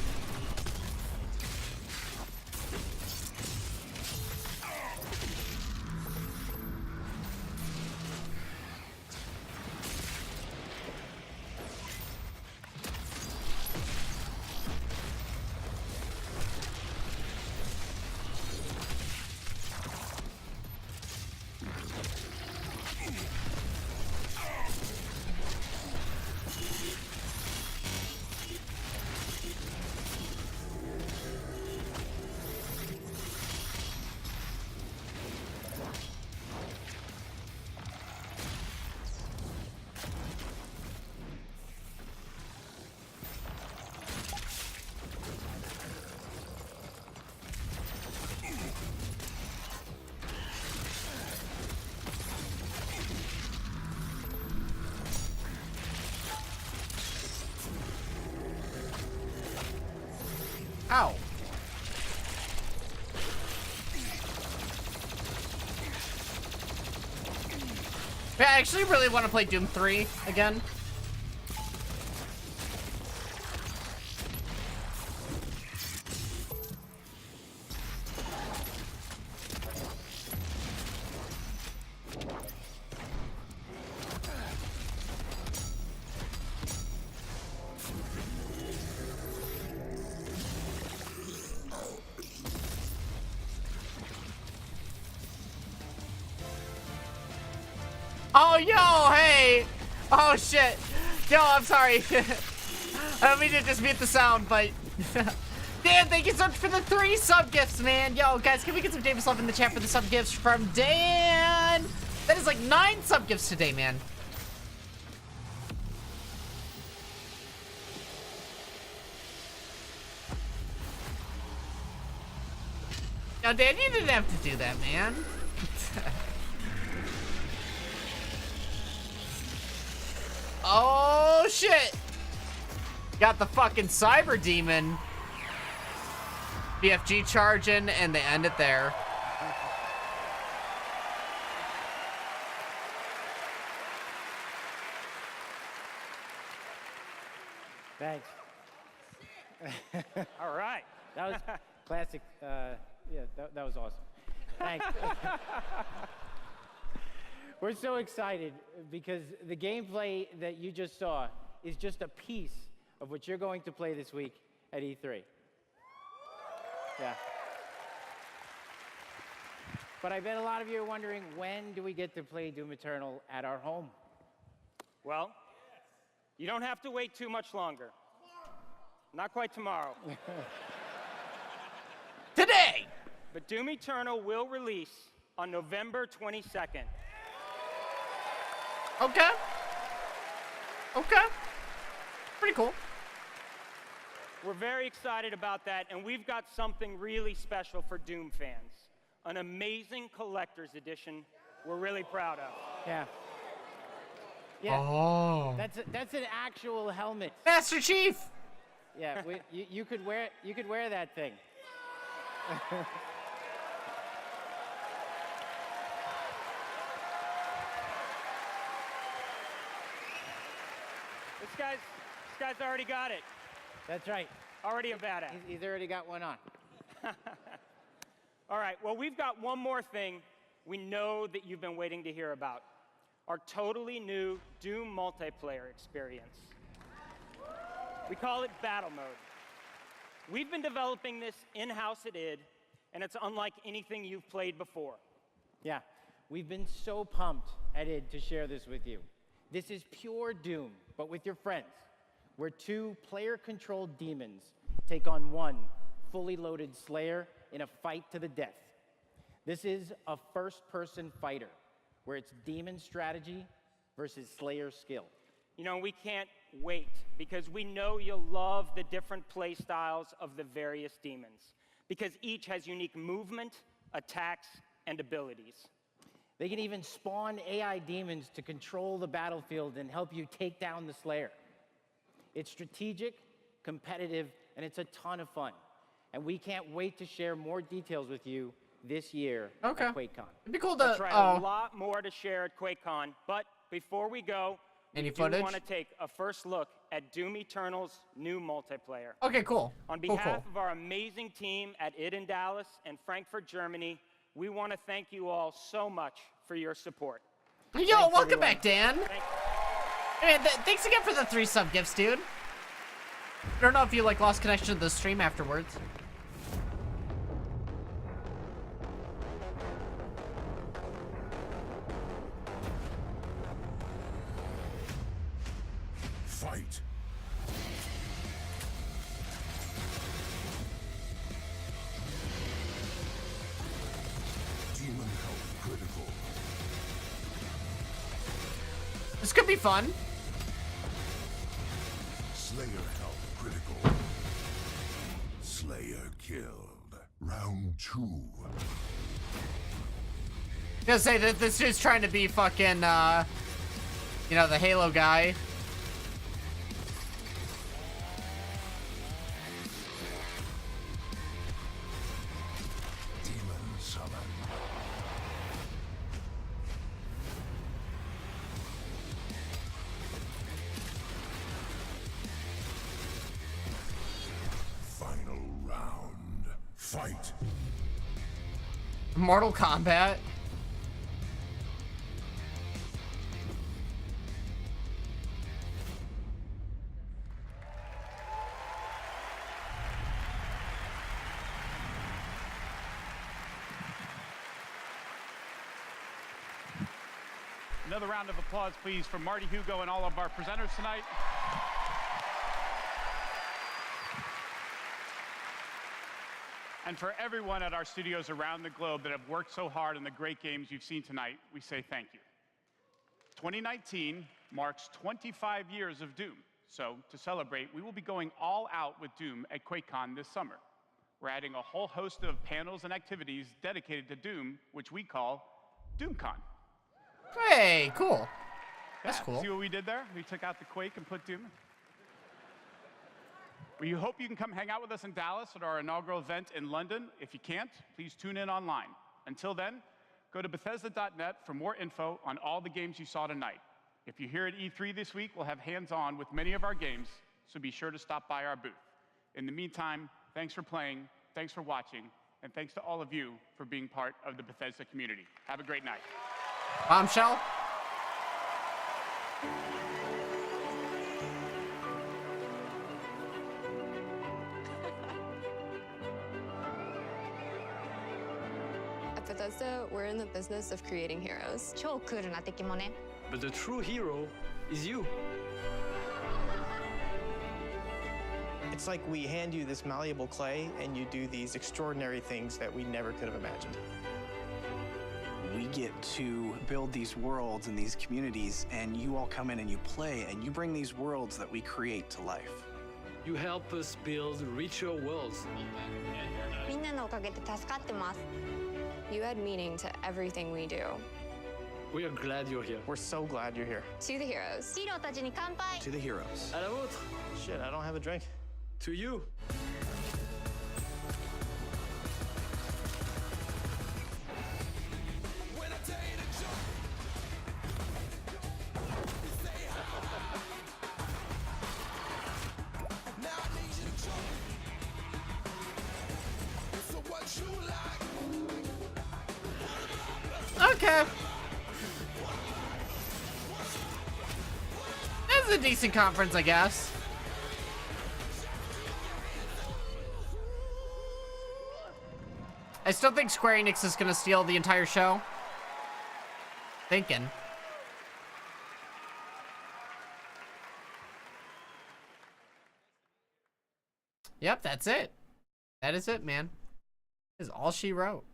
Ow. I actually really want to play Doom 3 again. Oh, yo, hey. Oh, shit. Yo, I'm sorry. I don't mean to just mute the sound, but... Dan, thank you so much for the 3 sub-gifts, man. Yo, guys, can we get some Davis love in the chat for the sub-gifts from Dan? That is like 9 sub-gifts today, man. Yo, Dan, you didn't have to do that, man. Oh, shit. Got the fucking Cyber Demon. BFG charging, and they end it there. Thanks. All right. That was classic. Yeah, that was awesome. Thanks. We're so excited because the gameplay that you just saw is just a piece of what you're going to play this week at E3. Yeah. But I bet a lot of you are wondering, when do we get to play Doom Eternal at our home? Well, you don't have to wait too much longer. Not quite tomorrow. Today! But Doom Eternal will release on November 22nd. Okay. Okay. Pretty cool. We're very excited about that, and we've got something really special for Doom fans. An amazing collector's edition we're really proud of. Yeah. Yeah. Oh. That's an actual helmet. Master Chief! Yeah, you could wear that thing. This guy's already got it. That's right. Already a badass. He's already got one on. All right, well, we've got one more thing we know that you've been waiting to hear about. Our totally new Doom multiplayer experience. We call it Battle Mode. We've been developing this in-house at id, and it's unlike anything you've played before. Yeah, we've been so pumped at id to share this with you. This is pure Doom, but with your friends, where two player-controlled demons take on one fully loaded Slayer in a fight to the death. This is a first-person fighter, where it's demon strategy versus Slayer skill. You know, we can't wait, because we know you'll love the different play styles of the various demons, because each has unique movement, attacks, and abilities. They can even spawn AI demons to control the battlefield and help you take down the Slayer. It's strategic, competitive, and it's a ton of fun. And we can't wait to share more details with you this year at QuakeCon. It'd be cool to... That's right, a lot more to share at QuakeCon. But before we go, Any we footage? do want to take a first look at Doom Eternal's new multiplayer. Okay, cool. On Cool, behalf cool. of our amazing team at id in Dallas and Frankfurt, Germany, we want to thank you all so much for your support. Yo, Thanks, welcome everyone. back, Dan. Hey, thanks again for the 3 sub gifts, dude. I don't know if you lost connection to the stream afterwards. Fight. Demon health critical. This could be fun. Slayer health critical. Slayer killed. Round 2. Gonna say that this dude's trying to be fucking, you know, the Halo guy. Demon summon. Final round. Fight. Mortal Kombat. Another round of applause, please, for Marty Hugo and all of our presenters tonight. And for everyone at our studios around the globe that have worked so hard on the great games you've seen tonight, we say thank you. 2019 marks 25 years of Doom. So to celebrate, we will be going all out with Doom at QuakeCon this summer. We're adding a whole host of panels and activities dedicated to Doom, which we call DoomCon. Hey, cool. That's cool. See what we did there? We took out the Quake and put Doom. We hope you can come hang out with us in Dallas at our inaugural event in London. If you can't, please tune in online. Until then, go to Bethesda.net for more info on all the games you saw tonight. If you're here at E3 this week, we'll have hands-on with many of our games, so be sure to stop by our booth. In the meantime, thanks for playing, thanks for watching, and thanks to all of you for being part of the Bethesda community. Have a great night. Bombshell? At Bethesda, we're in the business of creating heroes. 超クールな敵もね。 But the true hero is you. It's like we hand you this malleable clay and you do these extraordinary things that we never could have imagined. We get to build these worlds and these communities, and you all come in and you play, and you bring these worlds that we create to life. You help us build richer worlds. みんなのおかげで助かってます。 You add meaning to everything we do. We are glad you're here. We're so glad you're here. To the heroes. ヒーローたちに乾杯。 To the heroes. À la vôtre. Shit, I don't have a drink. To you. Okay. This is a decent conference, I guess. I still think Square Enix is gonna steal the entire show. Thinking. Yep, that's it. That is it, man. That is all she wrote.